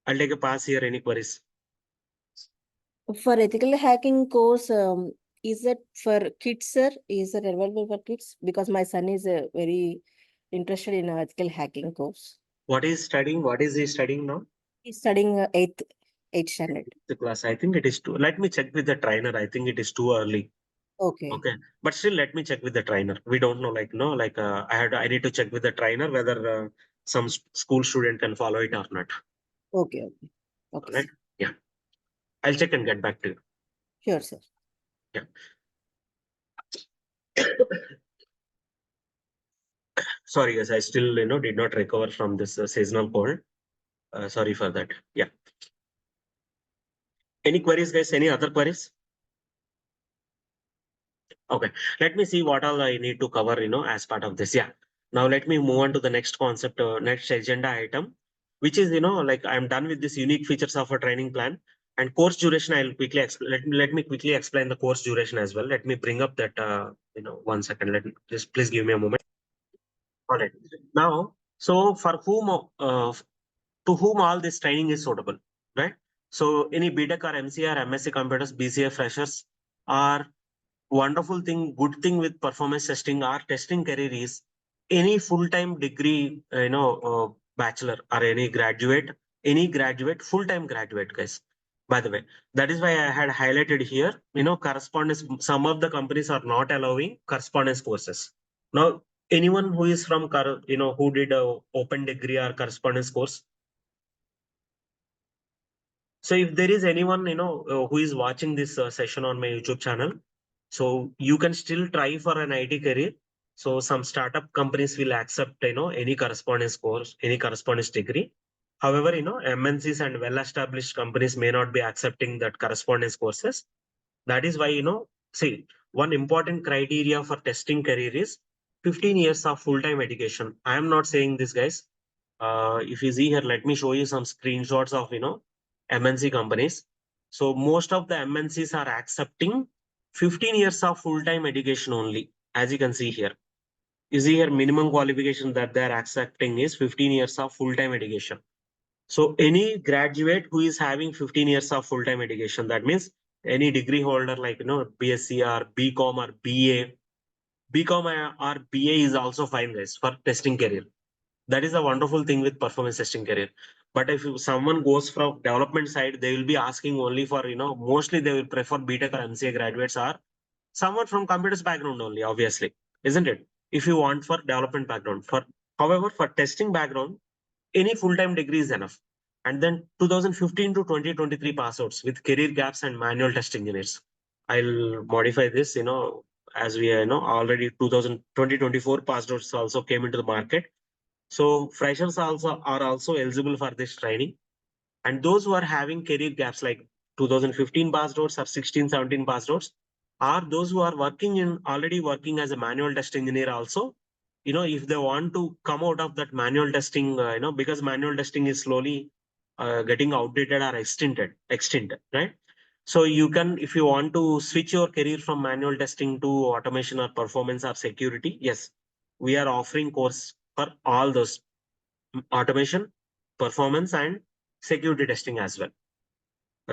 I'll take a pass here. Any queries? For ethical hacking course, is it for kids, sir? Is it available for kids? Because my son is very interested in ethical hacking course. What is studying? What is he studying now? He's studying eighth standard. The class. I think it is too. Let me check with the trainer. I think it is too early. Okay. Okay, but still, let me check with the trainer. We don't know, I need to check with the trainer whether some school student can follow it or not. Okay. Okay. Okay. Right? Yeah, I'll check and get back to you. Sure, sir. Yeah. Sorry, guys, I still, did not recover from this seasonal cold. Sorry for that. Yeah. Any queries, guys? Any other queries? Okay, let me see what all I need to cover, as part of this. Yeah. Now let me move on to the next concept, next agenda item, which is, I'm done with this unique features of a training plan and course duration. I'll quickly explain. Let me quickly explain the course duration as well. Let me bring up that, 1 second. Let me just please give me a moment. All right. Now, so for whom, to whom all this training is suitable, right? So any BTech or MCA or MSc computers, BCA freshers are wonderful thing, good thing with performance testing or testing career is any full-time degree, bachelor or any graduate, full-time graduate, guys. By the way, that is why I had highlighted here, correspondence. Some of the companies are not allowing correspondence courses. Now, anyone who is from, who did a open degree or correspondence course. So if there is anyone, who is watching this session on my YouTube channel, so you can still try for an IT career. So some startup companies will accept, any correspondence course, any correspondence degree. However, MNCs and well-established companies may not be accepting that correspondence courses. That is why, see, one important criteria for testing career is 15 years of full-time education. I am not saying this, guys. If you see here, let me show you some screenshots of, MNC companies. So most of the MNCs are accepting 15 years of full-time education only, as you can see here. You see here, minimum qualification that they're accepting is 15 years of full-time education. So any graduate who is having 15 years of full-time education, that means any degree holder like, BSc or BCom or BA, BCom or BA is also fine, guys, for testing career. That is a wonderful thing with performance testing career. But if someone goes from development side, they will be asking only for, mostly they will prefer BTech or MCA graduates or someone from computers background only, obviously, isn't it? If you want for development background, however, for testing background, any full-time degree is enough. And then 2015 to 2023 pass outs with career gaps and manual test engineers. I'll modify this, as we already 2024 passed outs also came into the market. So freshers also are also eligible for this training. And those who are having career gaps like 2015 passed outs or 16, 17 passed outs, or those who are already working as a manual test engineer also, if they want to come out of that manual testing, because manual testing is slowly getting outdated or extinct, right? So you can, if you want to switch your career from manual testing to automation or performance or security, yes, we are offering course for all those automation, performance, and security testing as well,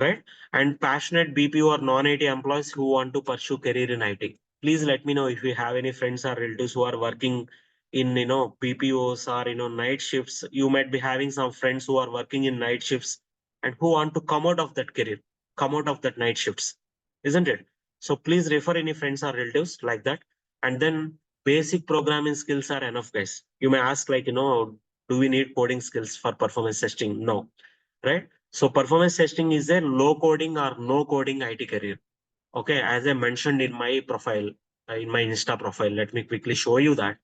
right? And passionate BPO or non-IT employees who want to pursue career in IT, please let me know if you have any friends or relatives who are working in BPOs or night shifts. You might be having some friends who are working in night shifts and who want to come out of that career, come out of that night shifts, isn't it? So please refer any friends or relatives like that. And then basic programming skills are enough, guys. You may ask, like, do we need coding skills for performance testing? No, right? So performance testing is a low coding or no coding IT career. Okay, as I mentioned in my profile, in my Insta profile, let me quickly show you that.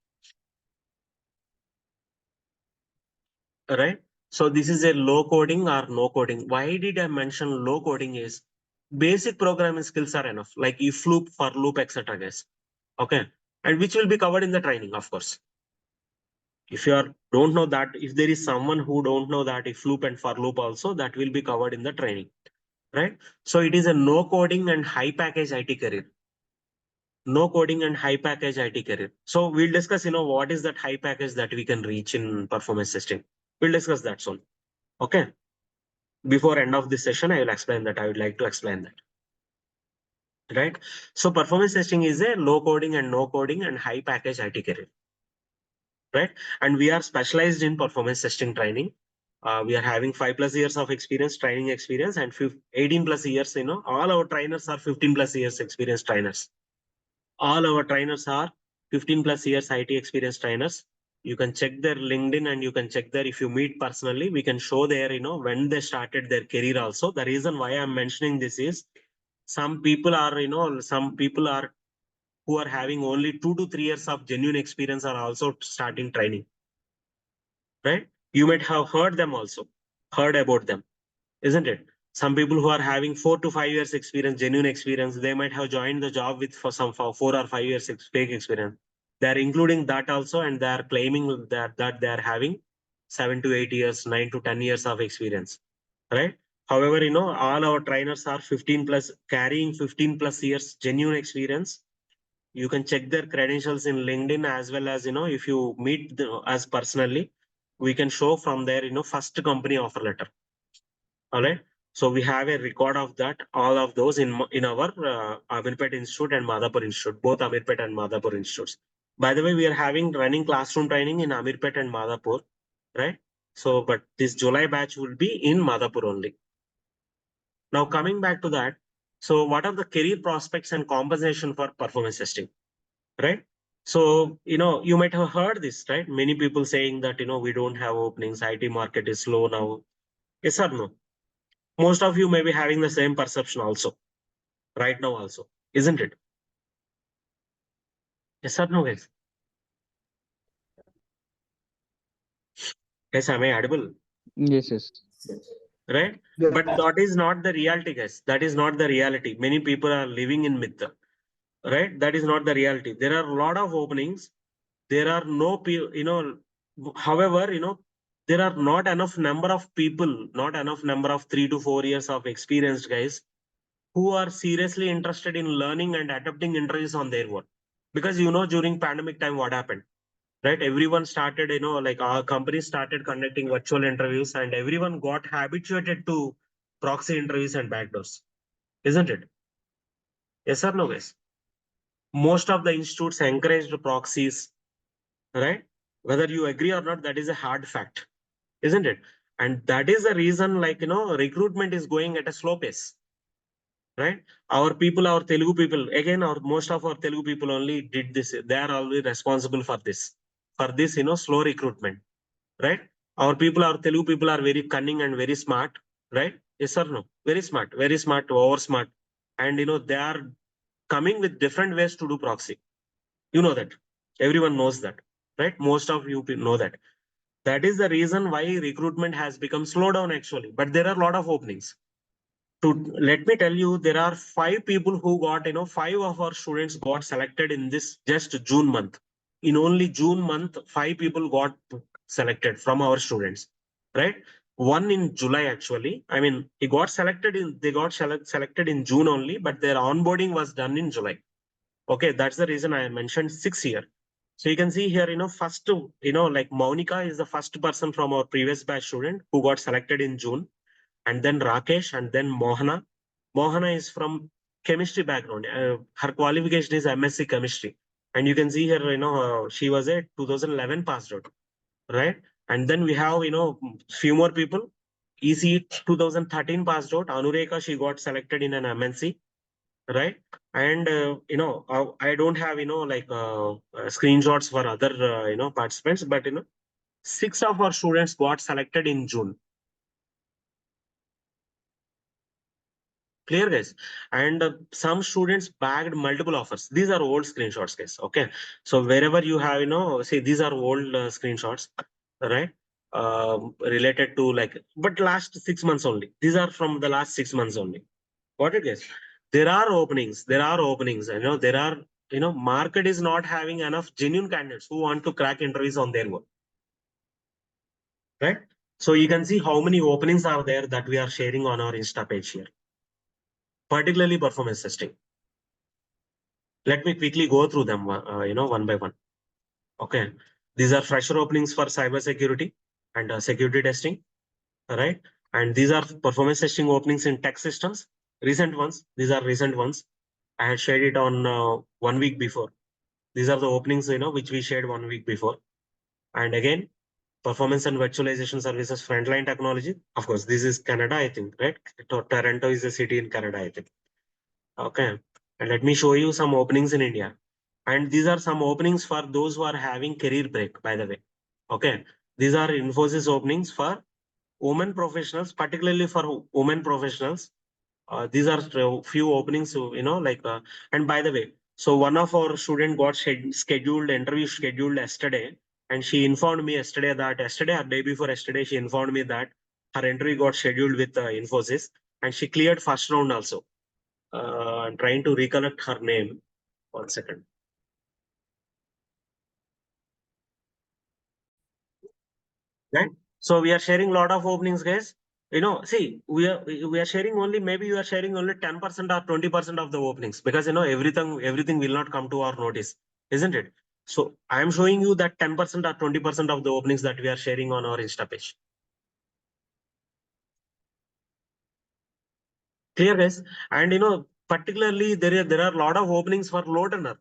All right. So this is a low coding or no coding. Why did I mention low coding? Is basic programming skills are enough, like if loop, for loop, etc. Guys. Okay, and which will be covered in the training, of course. If you don't know that, if there is someone who don't know that if loop and for loop also, that will be covered in the training. Right? So it is a no coding and high package IT career. No coding and high package IT career. So we'll discuss, what is that high package that we can reach in performance testing. We'll discuss that soon. Okay. Before end of this session, I will explain that. I would like to explain that. Right? So performance testing is a low coding and no coding and high package IT career. Right? And we are specialized in performance testing training. We are having 5+ years of experience, training experience, and 18+ years, all our trainers are 15+ years experience trainers. All our trainers are 15+ years IT experience trainers. You can check their LinkedIn and you can check there. If you meet personally, we can show there, when they started their career also. The reason why I'm mentioning this is some people are who are having only 2 to 3 years of genuine experience are also starting training, right? You might have heard them also, heard about them, isn't it? Some people who are having 4 to 5 years experience, genuine experience, they might have joined the job with for 4 or 5 years fake experience. They are including that also, and they are claiming that they are having 7 to 8 years, 9 to 10 years of experience, right? However, all our trainers are 15 plus, carrying 15+ years genuine experience. You can check their credentials in LinkedIn, as well as, if you meet us personally, we can show from there, first company offer letter. All right. So we have a record of that, all of those in our Amirpet Institute and Madhapur Institute, both Amirpet and Madhapur Institutes. By the way, we are having running classroom training in Amirpet and Madhapur, right? So, but this July batch will be in Madhapur only. Now, coming back to that, so what are the career prospects and compensation for performance testing, right? So, you might have heard this, right? Many people saying that, we don't have openings, IT market is slow now. Yes or no? Most of you may be having the same perception also, right now also, isn't it? Yes or no, guys? Yes, am I audible? Yes, yes. Right? But that is not the reality, guys. That is not the reality. Many people are living in myth, right? That is not the reality. There are a lot of openings. There are no people, however, there are not enough number of people, not enough number of 3 to 4 years of experienced guys who are seriously interested in learning and adapting interviews on their work. Because, during pandemic time, what happened, right? Everyone started, like our company started conducting virtual interviews, and everyone got habituated to proxy interviews and backdoors, isn't it? Yes or no, guys? Most of the institutes encouraged proxies, right? Whether you agree or not, that is a hard fact, isn't it? And that is the reason, like, recruitment is going at a slow pace, right? Our people, our Telugu people, again, most of our Telugu people only did this. They are always responsible for this, slow recruitment, right? Our Telugu people are very cunning and very smart, right? Yes or no? Very smart, over smart. And, they are coming with different ways to do proxy. You know that. Everyone knows that, right? Most of you know that. That is the reason why recruitment has become slow down actually. But there are a lot of openings. Let me tell you, there are 5 people who got, 5 of our students got selected in this just June month. In only June month, 5 people got selected from our students, right? One in July actually. I mean, they got selected in June only, but their onboarding was done in July. Okay, that's the reason I mentioned 6 here. So you can see here, first, like Monica is the first person from our previous batch student who got selected in June, and then Rakesh, and then Mohana. Mohana is from chemistry background. Her qualification is MSc chemistry. And you can see here, she was a 2011 passed out, right? And then we have, few more people. EC 2013 passed out. Anureka, she got selected in an MNC, right? And, I don't have, screenshots for other, participants, but, 6 of our students got selected in June. Clear, guys? And some students bagged multiple offers. These are old screenshots, guys. Okay. So wherever you have, see, these are old screenshots, right? Related to but last 6 months only. These are from the last 6 months only. Got it, guys? There are openings. There are openings. There are, market is not having enough genuine candidates who want to crack interviews on their work. Right? So you can see how many openings are there that we are sharing on our Insta page here, particularly performance testing. Let me quickly go through them, one by one. Okay. These are fresher openings for cybersecurity and security testing. All right. And these are performance testing openings in tech systems. Recent ones. These are recent ones. I had shared it on 1 week before. These are the openings, which we shared 1 week before. And again, performance and virtualization services, frontline technology. Of course, this is Canada, I think, right? Toronto is a city in Canada, I think. Okay. And let me show you some openings in India. And these are some openings for those who are having career break, by the way. Okay. These are Infosys openings for women professionals, particularly for women professionals. These are few openings, and by the way, so one of our student got interview scheduled yesterday, and she informed me yesterday or day before yesterday, she informed me that her interview got scheduled with Infosys, and she cleared first round also. I'm trying to recollect her name. 1 second. Right. So we are sharing a lot of openings, guys. See, we are sharing only, maybe you are sharing only 10% or 20% of the openings, because everything will not come to our notice, isn't it? So I am showing you that 10% or 20% of the openings that we are sharing on our Insta page. Clear, guys? And particularly there are a lot of openings for LoadRunner.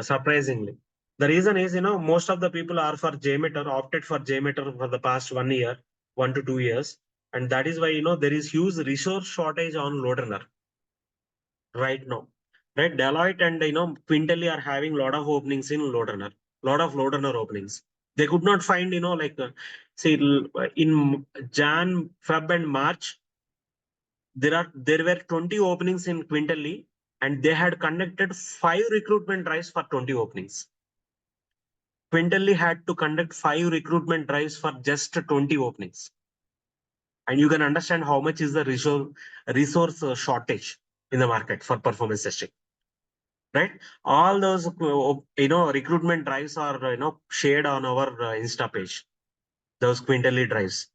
Surprisingly. The reason is, most of the people are for JMeter, opted for JMeter for the past 1 year, 1 to 2 years. And that is why, there is huge resource shortage on LoadRunner right now. Right? Deloitte and, Quintely are having a lot of openings in LoadRunner, lot of LoadRunner openings. They could not find, say in Jan, Feb and March, there were 20 openings in Quintely, and they had conducted 5 recruitment drives for 20 openings. Quintely had to conduct 5 recruitment drives for just 20 openings. And you can understand how much is the resource shortage in the market for performance testing, right? All those, recruitment drives are, shared on our Insta page, those Quintely drives,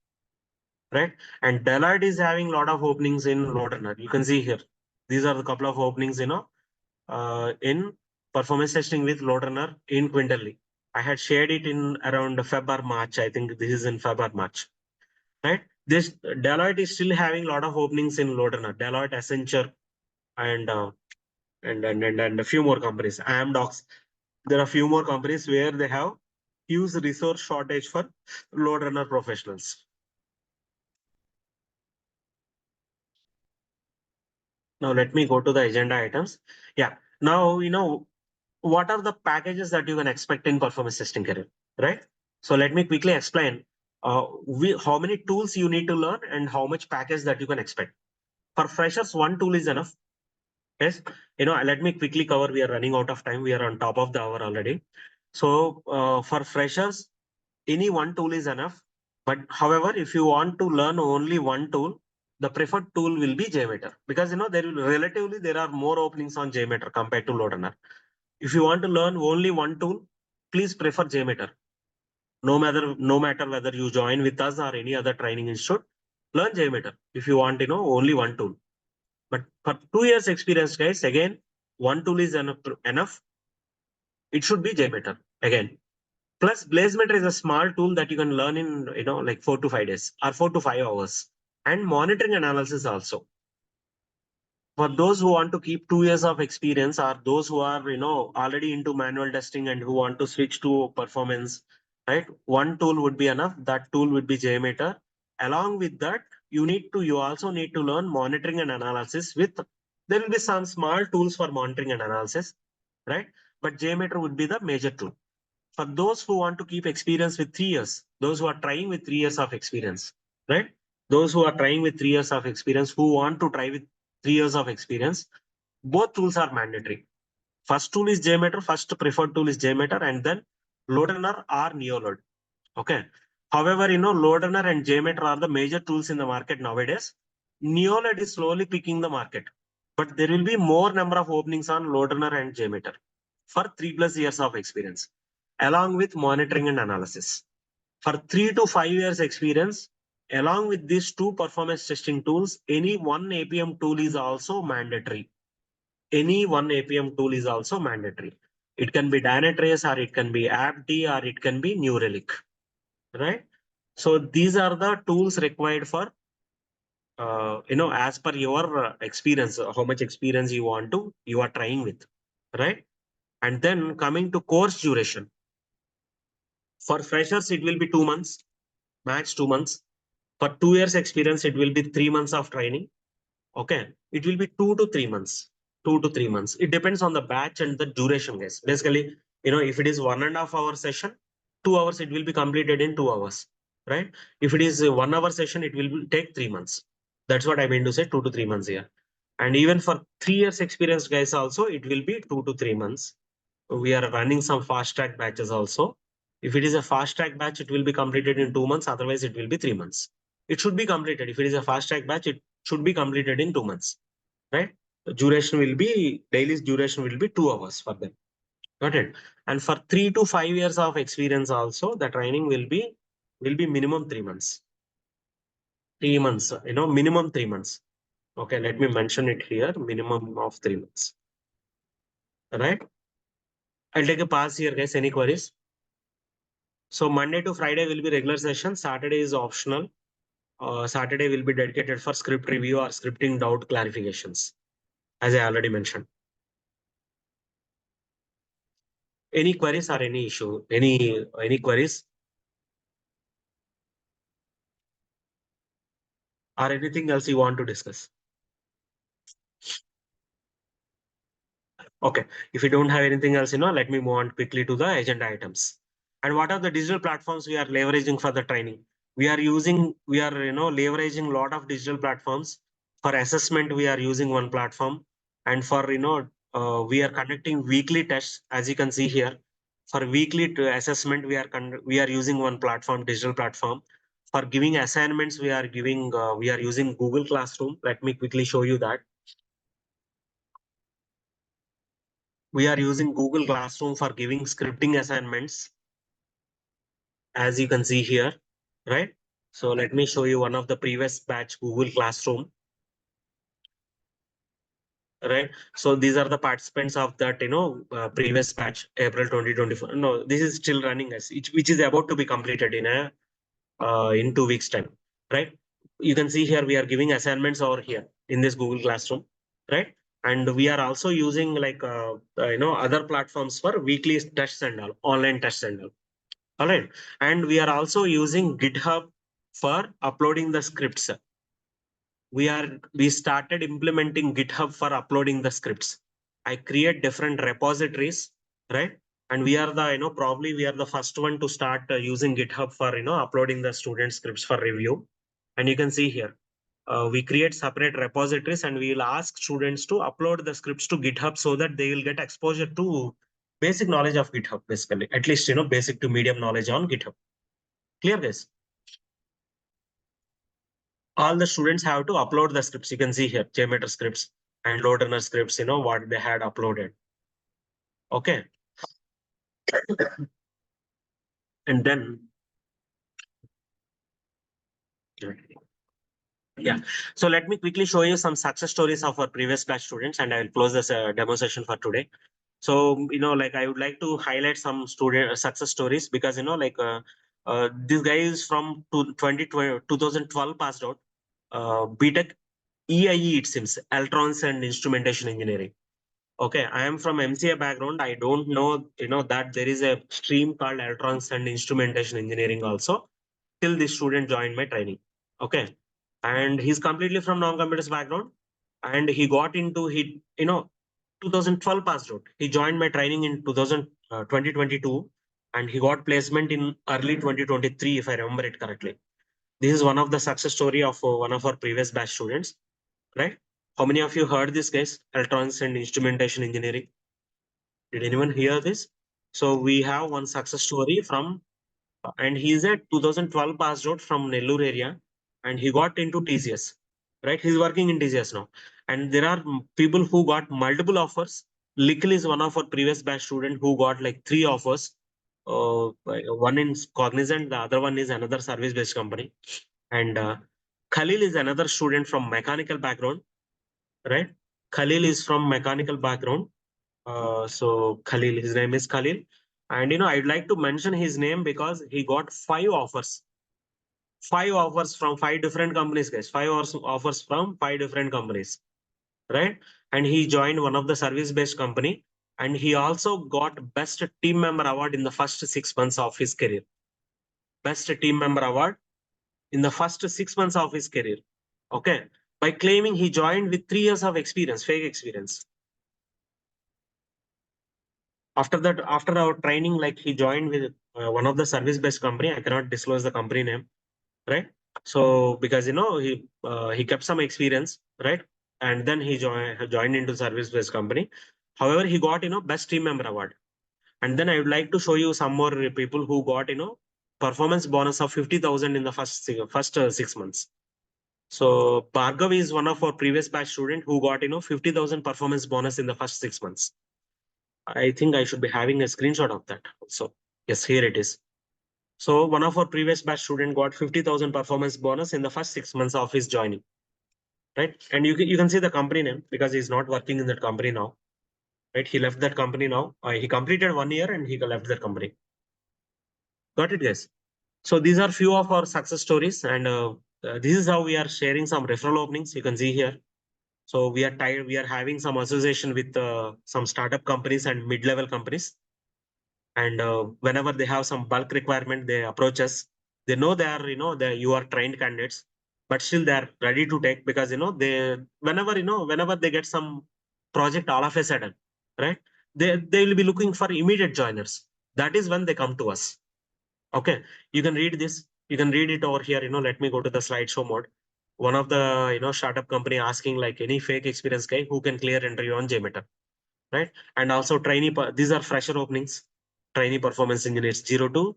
right? And Deloitte is having a lot of openings in LoadRunner. You can see here. These are the couple of openings, in performance testing with LoadRunner in Quintely. I had shared it in around Feb or March. I think this is in Feb or March, right? This Deloitte is still having a lot of openings in LoadRunner. Deloitte, Accenture, and a few more companies. Amdocs. There are a few more companies where they have huge resource shortage for LoadRunner professionals. Now let me go to the agenda items. Yeah. Now, what are the packages that you can expect in performance testing career, right? So let me quickly explain how many tools you need to learn and how much package that you can expect. For freshers, 1 tool is enough. Yes, let me quickly cover. We are running out of time. We are on top of the hour already. So for freshers, any one tool is enough. But however, if you want to learn only one tool, the preferred tool will be JMeter, because there are more openings on JMeter compared to LoadRunner. If you want to learn only one tool, please prefer JMeter. No matter whether you join with us or any other training institute, learn JMeter if you want only one tool. But for 2 years experience, guys, again, one tool is enough. It should be JMeter again. Plus, BlazeMeter is a small tool that you can learn in like 4 to 5 days or 4 to 5 hours. And monitoring analysis also. For those who want to keep 2 years of experience, or those who are already into manual testing and who want to switch to performance, right? One tool would be enough. That tool would be JMeter. Along with that, you also need to learn monitoring and analysis. There will be some small tools for monitoring and analysis, right? But JMeter would be the major tool. For those who want to keep experience with 3 years, those who are trying with 3 years of experience, right? Those who are trying with 3 years of experience, who want to try with 3 years of experience, both tools are mandatory. First tool is JMeter, first preferred tool is JMeter, and then LoadRunner or NeoLoad. Okay. However, LoadRunner and JMeter are the major tools in the market nowadays. NeoLoad is slowly picking the market, but there will be more number of openings on LoadRunner and JMeter for 3+ years of experience, along with monitoring and analysis. For 3 to 5 years experience, along with these two performance testing tools, any one APM tool is also mandatory. Any one APM tool is also mandatory. It can be Dynatrace, or it can be AppD, or it can be New Relic, right? So these are the tools required for, as per your experience, how much experience you are trying with, right? And then coming to course duration. For freshers, it will be 2 months, max 2 months. For 2 years experience, it will be 3 months of training. Okay. It will be 2 to 3 months. 2 to 3 months. It depends on the batch and the duration, guys. Basically, if it is 1.5 hour session, 2 hours, it will be completed in 2 hours, right? If it is a 1 hour session, it will take 3 months. That's what I mean to say, 2 to 3 months here. And even for 3 years experience, guys, also, it will be 2 to 3 months. We are running some fast track batches also. If it is a fast track batch, it will be completed in 2 months. Otherwise, it will be 3 months. It should be completed. If it is a fast track batch, it should be completed in 2 months, right? The daily duration will be 2 hours for them. Got it? And for 3 to 5 years of experience also, the training will be minimum 3 months. 3 months, minimum 3 months. Okay, let me mention it here. Minimum of 3 months. All right. I'll take a pause here, guys. Any queries? So Monday to Friday will be regular session. Saturday is optional. Saturday will be dedicated for script review or scripting doubt clarifications, as I already mentioned. Any queries or any issue? Any queries? Or anything else you want to discuss? Okay. If you don't have anything else, let me move on quickly to the agenda items. And what are the digital platforms we are leveraging for the training? We are leveraging a lot of digital platforms. For assessment, we are using one platform. And for, we are conducting weekly tests, as you can see here. For weekly assessment, we are using one platform, digital platform. For giving assignments, we are using Google Classroom. Let me quickly show you that. We are using Google Classroom for giving scripting assignments, as you can see here, right? So let me show you one of the previous batch Google Classroom, right? So these are the participants of that, previous batch, April 2024. No, this is still running, which is about to be completed in 2 weeks time, right? You can see here, we are giving assignments over here in this Google Classroom, right? And we are also using like, other platforms for weekly tests and all, online tests and all. All right. And we are also using GitHub for uploading the scripts. We started implementing GitHub for uploading the scripts. I create different repositories, right? And we are probably we are the first one to start using GitHub for, uploading the student scripts for review. And you can see here, we create separate repositories and we will ask students to upload the scripts to GitHub so that they will get exposure to basic knowledge of GitHub, basically, at least, basic to medium knowledge on GitHub. Clear, guys? All the students have to upload the scripts. You can see here, JMeter scripts and LoadRunner scripts, what they had uploaded. Okay. And then, yeah. So let me quickly show you some success stories of our previous batch students, and I will close this demo session for today. So, like I would like to highlight some student success stories because, this guy is from 2012 passed out, BTech EIE, it seems, Electronics and Instrumentation Engineering. Okay, I am from MCA background. I don't know, that there is a stream called Electronics and Instrumentation Engineering also, till this student joined my training. Okay, and he's completely from non-computers background, and he got into 2012 passed out. He joined my training in 2022, and he got placement in early 2023, if I remember it correctly. This is one of the success story of one of our previous batch students, right? How many of you heard this, guys? Electronics and Instrumentation Engineering. Did anyone hear this? So we have one success story from, and he's a 2012 passed out from Nellore area, and he got into TCS, right? He's working in TCS now. And there are people who got multiple offers. Likil is one of our previous batch student who got like 3 offers. One in Cognizant, the other one is another service-based company. And Khalil is another student from mechanical background, right? Khalil is from mechanical background. So Khalil, his name is Khalil. And I'd like to mention his name because he got 5 offers. 5 offers from 5 different companies, guys. 5 offers from 5 different companies, right? And he joined one of the service-based company. And he also got Best Team Member Award in the first 6 months of his career. Best Team Member Award in the first 6 months of his career. Okay. By claiming he joined with 3 years of experience, fake experience. After that, after our training, like he joined with one of the service-based company. I cannot disclose the company name, right? So because he kept some experience, right? And then he joined into service-based company. However, he got Best Team Member Award. And then I would like to show you some more people who got performance bonus of 50,000 in the first 6 months. So Bhargav is one of our previous batch student who got 50,000 performance bonus in the first 6 months. I think I should be having a screenshot of that also. Yes, here it is. So one of our previous batch student got 50,000 performance bonus in the first 6 months of his joining, right? And you can see the company name because he's not working in that company now, right? He left that company now. He completed 1 year and he left that company. Got it, guys? So these are few of our success stories, and this is how we are sharing some referral openings. You can see here. So we are having some association with some startup companies and mid-level companies. And whenever they have some bulk requirement, they approach us. They know they are, you are trained candidates, but still they are ready to take because, whenever they get some project all of a sudden, right? They will be looking for immediate joiners. That is when they come to us. Okay. You can read this. You can read it over here. Let me go to the slideshow mode. One of the, startup company asking like any fake experience guy who can clear interview on JMeter, right? And also these are fresher openings. Trainee performance engineers 0 to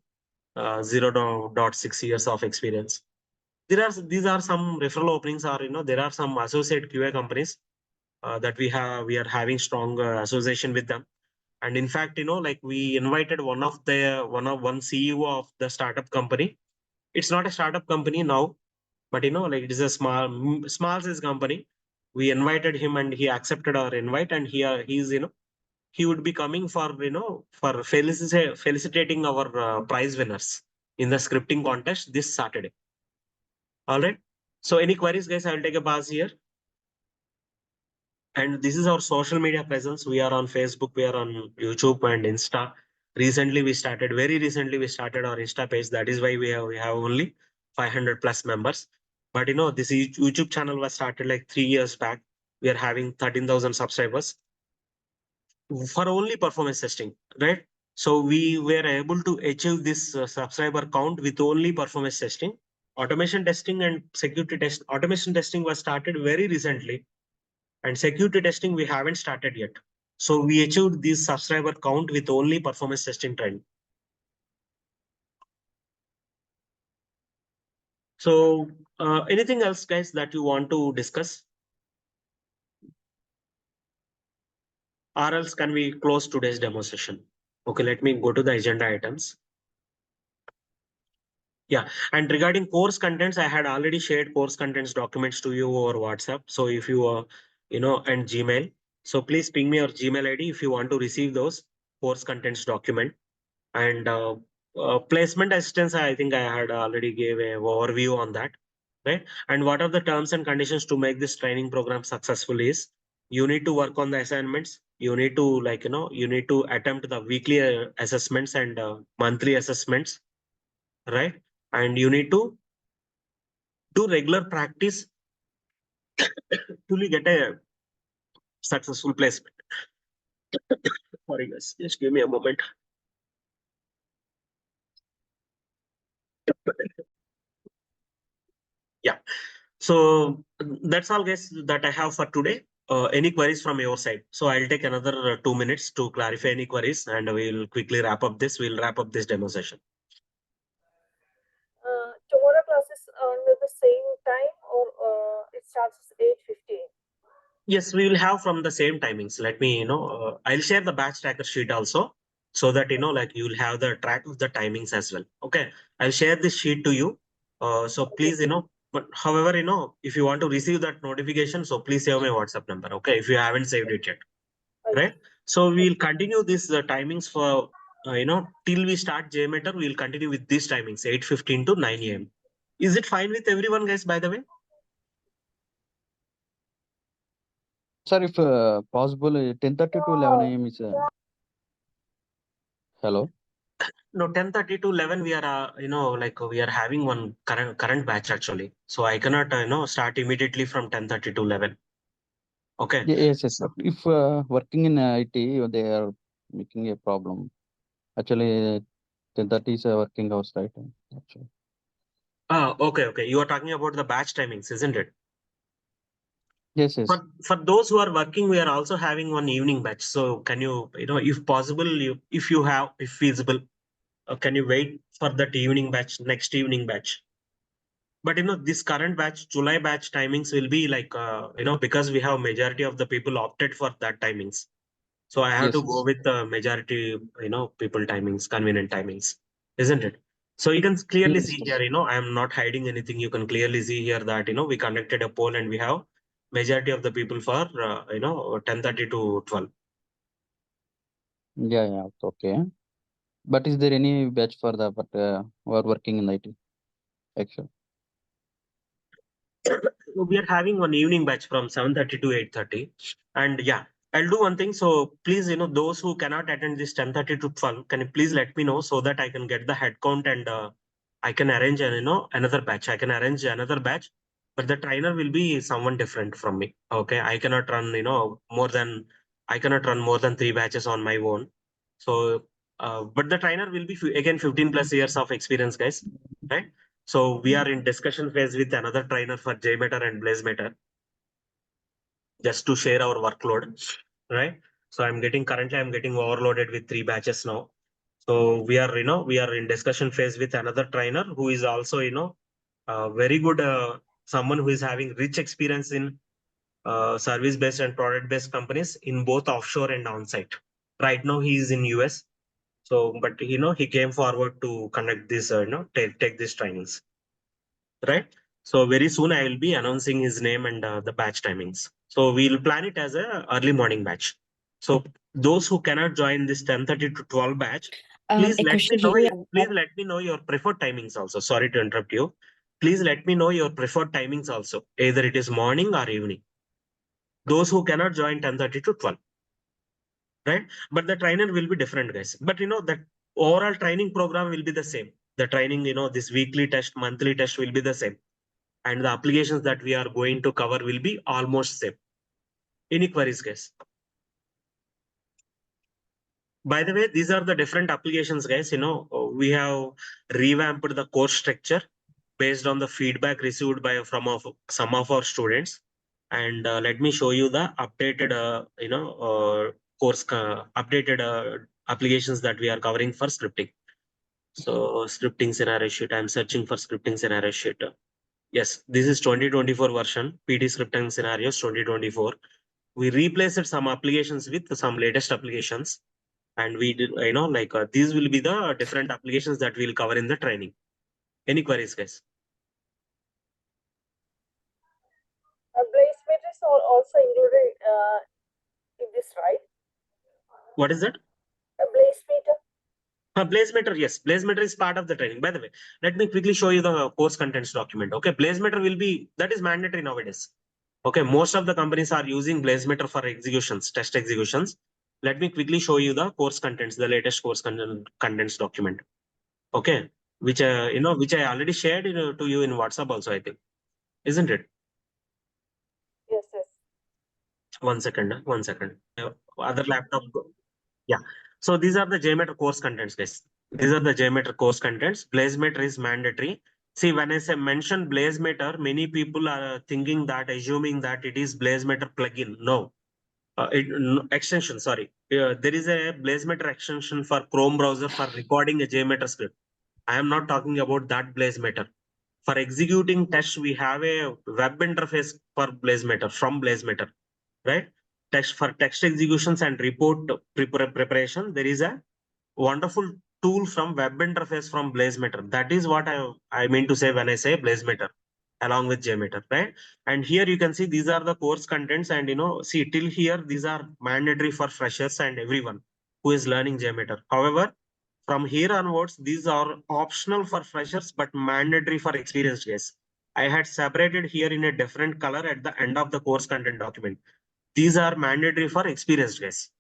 0.6 years of experience. These are some referral openings, or there are some associate QA companies that we are having strong association with them. And in fact, like we invited one CEO of the startup company. It's not a startup company now, but like it is a small size company. We invited him and he accepted our invite, and he's he would be coming for for felicitating our prize winners in the scripting contest this Saturday. All right. So any queries, guys? I will take a pause here. And this is our social media presence. We are on Facebook, we are on YouTube and Insta. Very recently we started our Insta page. That is why we have only 500 plus members. But this YouTube channel was started like 3 years back. We are having 13,000 subscribers for only performance testing, right? So we were able to achieve this subscriber count with only performance testing. automation testing and security test. Automation testing was started very recently, and security testing we haven't started yet. So we achieved this subscriber count with only performance testing training. So anything else, guys, that you want to discuss? Or else can we close today's demo session? Okay, let me go to the agenda items. Yeah, and regarding course contents, I had already shared course contents documents to you over WhatsApp. So if you and Gmail, so please ping me your Gmail ID if you want to receive those course contents document. And placement assistance, I think I had already gave a overview on that, right? And what are the terms and conditions to make this training program successful is you need to work on the assignments. You need to you need to attempt the weekly assessments and monthly assessments, right? And you need to do regular practice to get a successful placement. Sorry guys, just give me a moment. Yeah, so that's all guys that I have for today. Any queries from your side? So I'll take another 2 minutes to clarify any queries, and we'll quickly wrap up this. We'll wrap up this demo session. Tomorrow classes on the same time, or it starts at 8:15? Yes, we will have from the same timings. Let me, I'll share the batch tracker sheet also, so that like you'll have the track of the timings as well. Okay, I'll share this sheet to you. So please, but however, if you want to receive that notification, so please save my WhatsApp number. Okay, if you haven't saved it yet, right? So we'll continue this timings for till we start JMeter. We'll continue with these timings 8:15 to 9 a.m. Is it fine with everyone, guys? By the way. Sir, if possible, 10:30 to 11 a.m. is. Hello. No, 10:30 to 11, we are, we are having one current batch actually. So I cannot, start immediately from 10:30 to 11. Okay. Yes, yes. Sir. If working in IT, they are making a problem. Actually, 10:30 is a working hours, right? Actually. Okay, okay. You are talking about the batch timings, isn't it? Yes, yes. For those who are working, we are also having one evening batch. So can you, if possible, if feasible, can you wait for that evening batch, next evening batch? But this current batch, July batch timings will be like, because we have majority of the people opted for that timings. So I have Yes, to go yes. with the majority, people timings, convenient timings, isn't it? So you can clearly Yes, see yes. here, I am not hiding anything. You can clearly see here that, we conducted a poll and we have majority of the people for, 10:30 to 12. Yeah, yeah. Okay. But is there any batch for the who are working in IT? Actually. So we are having one evening batch from 7:30 to 8:30. And yeah, I'll do one thing. So please, those who cannot attend this 10:30 to 12, can you please let me know so that I can get the head count and I can arrange another batch. I can arrange another batch, but the trainer will be someone different from me. Okay. I cannot run, I cannot run more than 3 batches on my own. So but the trainer will be again 15 plus years of experience, guys. Right? So we are in discussion phase with another trainer for JMeter and BlazeMeter, just to share our workload, right? So currently I'm getting overloaded with 3 batches now. So we are in discussion phase with another trainer who is also, very good, someone who is having rich experience in service-based and product-based companies in both offshore and on-site. Right now he is in US. So, but he came forward to conduct this, take these trainings. Right? So very soon I will be announcing his name and the batch timings. So we'll plan it as a early morning batch. So those who cannot join this 10:30 to 12 batch, please A let me question know. here. Please let me know your preferred timings also. Sorry to interrupt you. Please let me know your preferred timings also. Either it is morning or evening. Those who cannot join 10:30 to 12. Right? But the trainer will be different, guys. But that overall training program will be the same. The training, this weekly test, monthly test will be the same. And the applications that we are going to cover will be almost same. Any queries, guys? By the way, these are the different applications, guys. We have revamped the course structure. based on the feedback received by some of our students. And let me show you the updated, updated applications that we are covering for scripting. So scripting scenario sheet, I'm searching for scripting scenario sheet. Yes, this is 2024 version, PT scripting scenarios 2024. We replaced some applications with some latest applications. And we did, these will be the different applications that we'll cover in the training. Any queries, guys? BlazeMeter is also included in this, right? What is that? BlazeMeter. BlazeMeter, yes. BlazeMeter is part of the training. By the way, let me quickly show you the course contents document. Okay, BlazeMeter will be, that is mandatory nowadays. Okay, most of the companies are using BlazeMeter for executions, test executions. Let me quickly show you the course contents, the latest course contents document. Okay, which which I already shared to you in WhatsApp also, I think, isn't it? Yes, yes. 1 second, 1 second. Other laptop. Yeah. So these are the JMeter course contents, guys. These are the JMeter course contents. BlazeMeter is mandatory. See, when I say mention BlazeMeter, many people are thinking that, assuming that it is BlazeMeter plugin. No, extension. Sorry, there is a BlazeMeter extension for Chrome browser for recording a JMeter script. I am not talking about that BlazeMeter. For executing tests, we have a web interface for BlazeMeter from BlazeMeter, right? Text executions and report preparation, there is a wonderful tool from web interface from BlazeMeter. That is what I mean to say when I say BlazeMeter along with JMeter, right? And here you can see these are the course contents, and see till here these are mandatory for freshers and everyone who is learning JMeter. However, from here onwards, these are optional for freshers but mandatory for experienced guys. I had separated here in a different color at the end of the course content document. These are mandatory for experienced guys.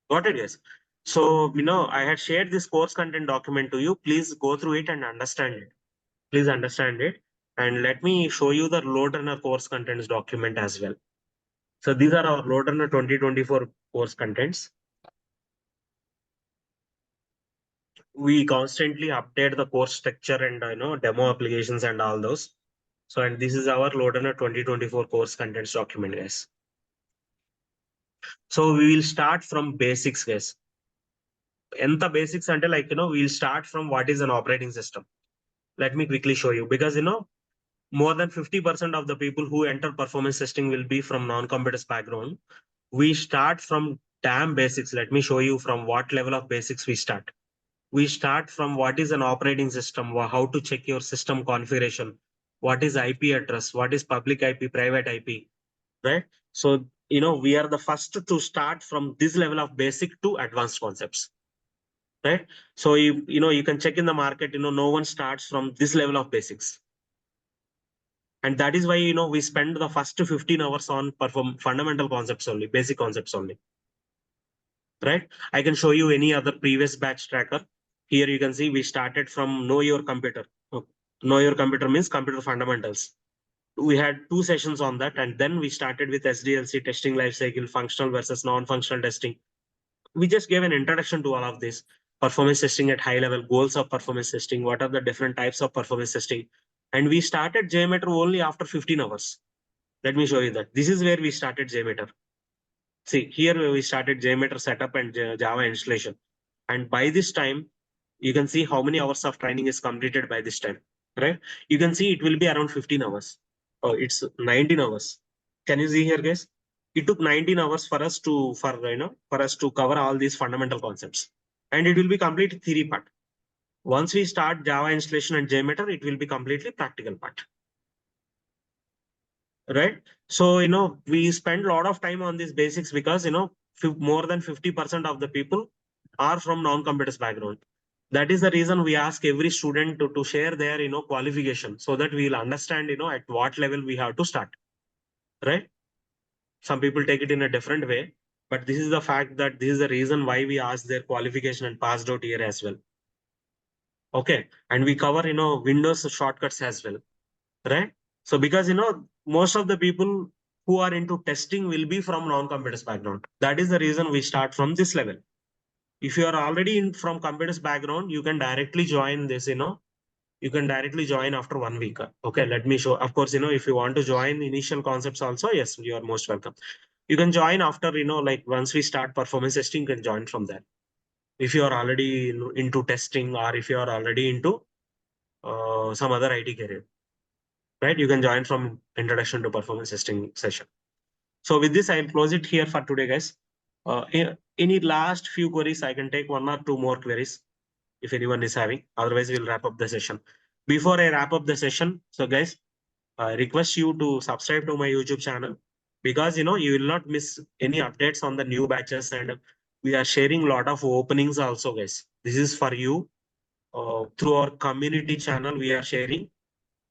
Got it, guys? So, I had shared this course content document to you. Please go through it and understand it. Please understand it. And let me show you the LoadRunner course contents document as well. So these are our LoadRunner 2024 course contents. We constantly update the course structure and demo applications and all those. So, and this is our LoadRunner 2024 course contents document, guys. So we will start from basics, guys. Enta basics until we'll start from what is an operating system. Let me quickly show you, because more than 50% of the people who enter performance testing will be from non-computers background. We start from damn basics. Let me show you from what level of basics we start. We start from what is an operating system, how to check your system configuration, what is IP address, what is public IP, private IP, right? So, we are the first to start from this level of basic to advanced concepts, right? So, you can check in the market, no one starts from this level of basics. And that is why, we spend the first 15 hours on fundamental concepts only, basic concepts only, right? I can show you any other previous batch tracker. Here you can see we started from know your computer. Know your computer means computer fundamentals. We had 2 sessions on that, and then we started with SDLC, testing lifecycle, functional versus non-functional testing. We just gave an introduction to all of this. Performance testing at high level, goals of performance testing, what are the different types of performance testing. And we started JMeter only after 15 hours. Let me show you that. This is where we started JMeter. See, here we started JMeter setup and Java installation. And by this time, you can see how many hours of training is completed by this time, right? You can see it will be around 15 hours. Oh, it's 19 hours. Can you see here, guys? It took 19 hours for us to cover all these fundamental concepts. And it will be complete theory part. Once we start Java installation and JMeter, it will be completely practical part. Right? So, we spend a lot of time on these basics because, more than 50% of the people are from non-computers background. That is the reason we ask every student to share their, qualification, so that we'll understand, at what level we have to start, right? Some people take it in a different way, but this is the fact that this is the reason why we ask their qualification and passed out here as well. Okay. And we cover, Windows shortcuts as well, right? So because, most of the people who are into testing will be from non-computers background. That is the reason we start from this level. If you are already from computers background, you can directly join this, you can directly join after 1 week. Okay, let me show. Of course, if you want to join initial concepts also, yes, you are most welcome. You can join after, like once we start performance testing, you can join from there. If you are already into testing, or if you are already into some other IT career, right? You can join from introduction to performance testing session. So with this, I'll close it here for today, guys. Any last few queries, I can take 1 or 2 more queries if anyone is having. Otherwise, we'll wrap up the session. Before I wrap up the session, so guys, I request you to subscribe to my YouTube channel, because you will not miss any updates on the new batches, and we are sharing a lot of openings also, guys. This is for you. Through our community channel, we are sharing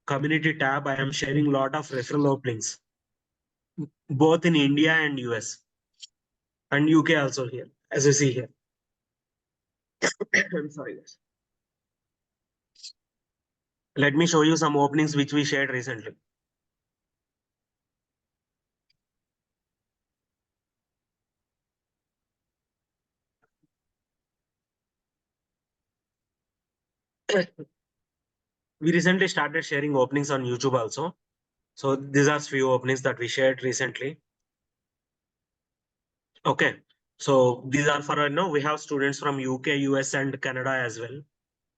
community tab. I am sharing a lot of referral openings, both in India and US and UK also here, as you see here. I'm sorry, guys. Let me show you some openings which we shared recently. We recently started sharing openings on YouTube also. So these are few openings that we shared recently. Okay. So these are for, we have students from UK, US and Canada as well.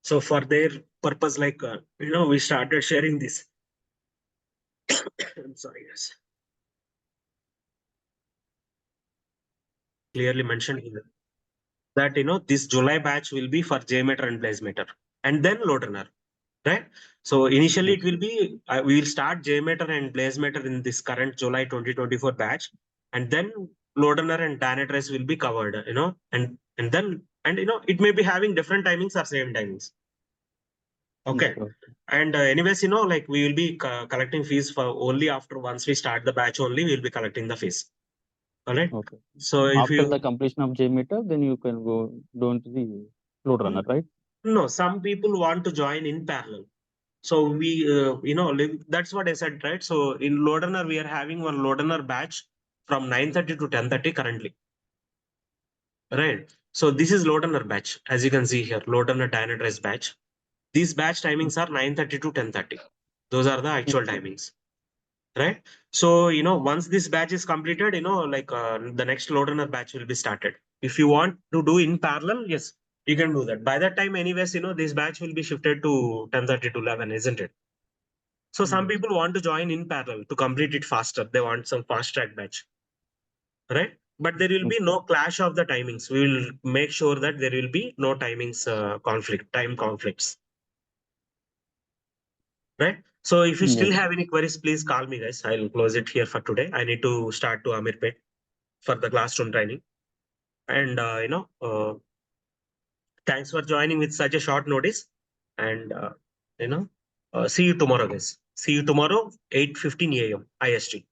So for their purpose, like, we started sharing this. I'm sorry, guys. Clearly mentioned here that, this July batch will be for JMeter and BlazeMeter, and then LoadRunner, right? So initially it will be, we will start JMeter and BlazeMeter in this current July 2024 batch, and then LoadRunner and Dynatrace will be covered, and then, it may be having different timings or same timings. Okay. And anyways, like we will be collecting fees for only after once we start the batch only, we'll be collecting the fees. All right. Okay. So if After you, the completion of JMeter, then you can go into the LoadRunner, right? no, some people want to join in parallel. So we, that's what I said, right? So in LoadRunner, we are having one LoadRunner batch from 9:30 to 10:30 currently. Right. So this is LoadRunner batch. As you can see here, LoadRunner Dynatrace batch. These batch timings are 9:30 to 10:30. Those are the actual timings. Right. So, once this batch is completed, like the next LoadRunner batch will be started. If you want to do in parallel, yes, you can do that. By that time, anyways, this batch will be shifted to 10:30 to 11, isn't it? So some Yes. people want to join in parallel to complete it faster. They want some fast track batch, right? But there will be no clash of the timings. We will make sure that there will be no timings time conflicts, right? So if you still Yes. have any queries, please call me, guys. I'll close it here for today. I need to start to Amirpet for the classroom training. And, thanks for joining with such a short notice. And, see you tomorrow, guys. See you tomorrow, 8:15 a.m. IST.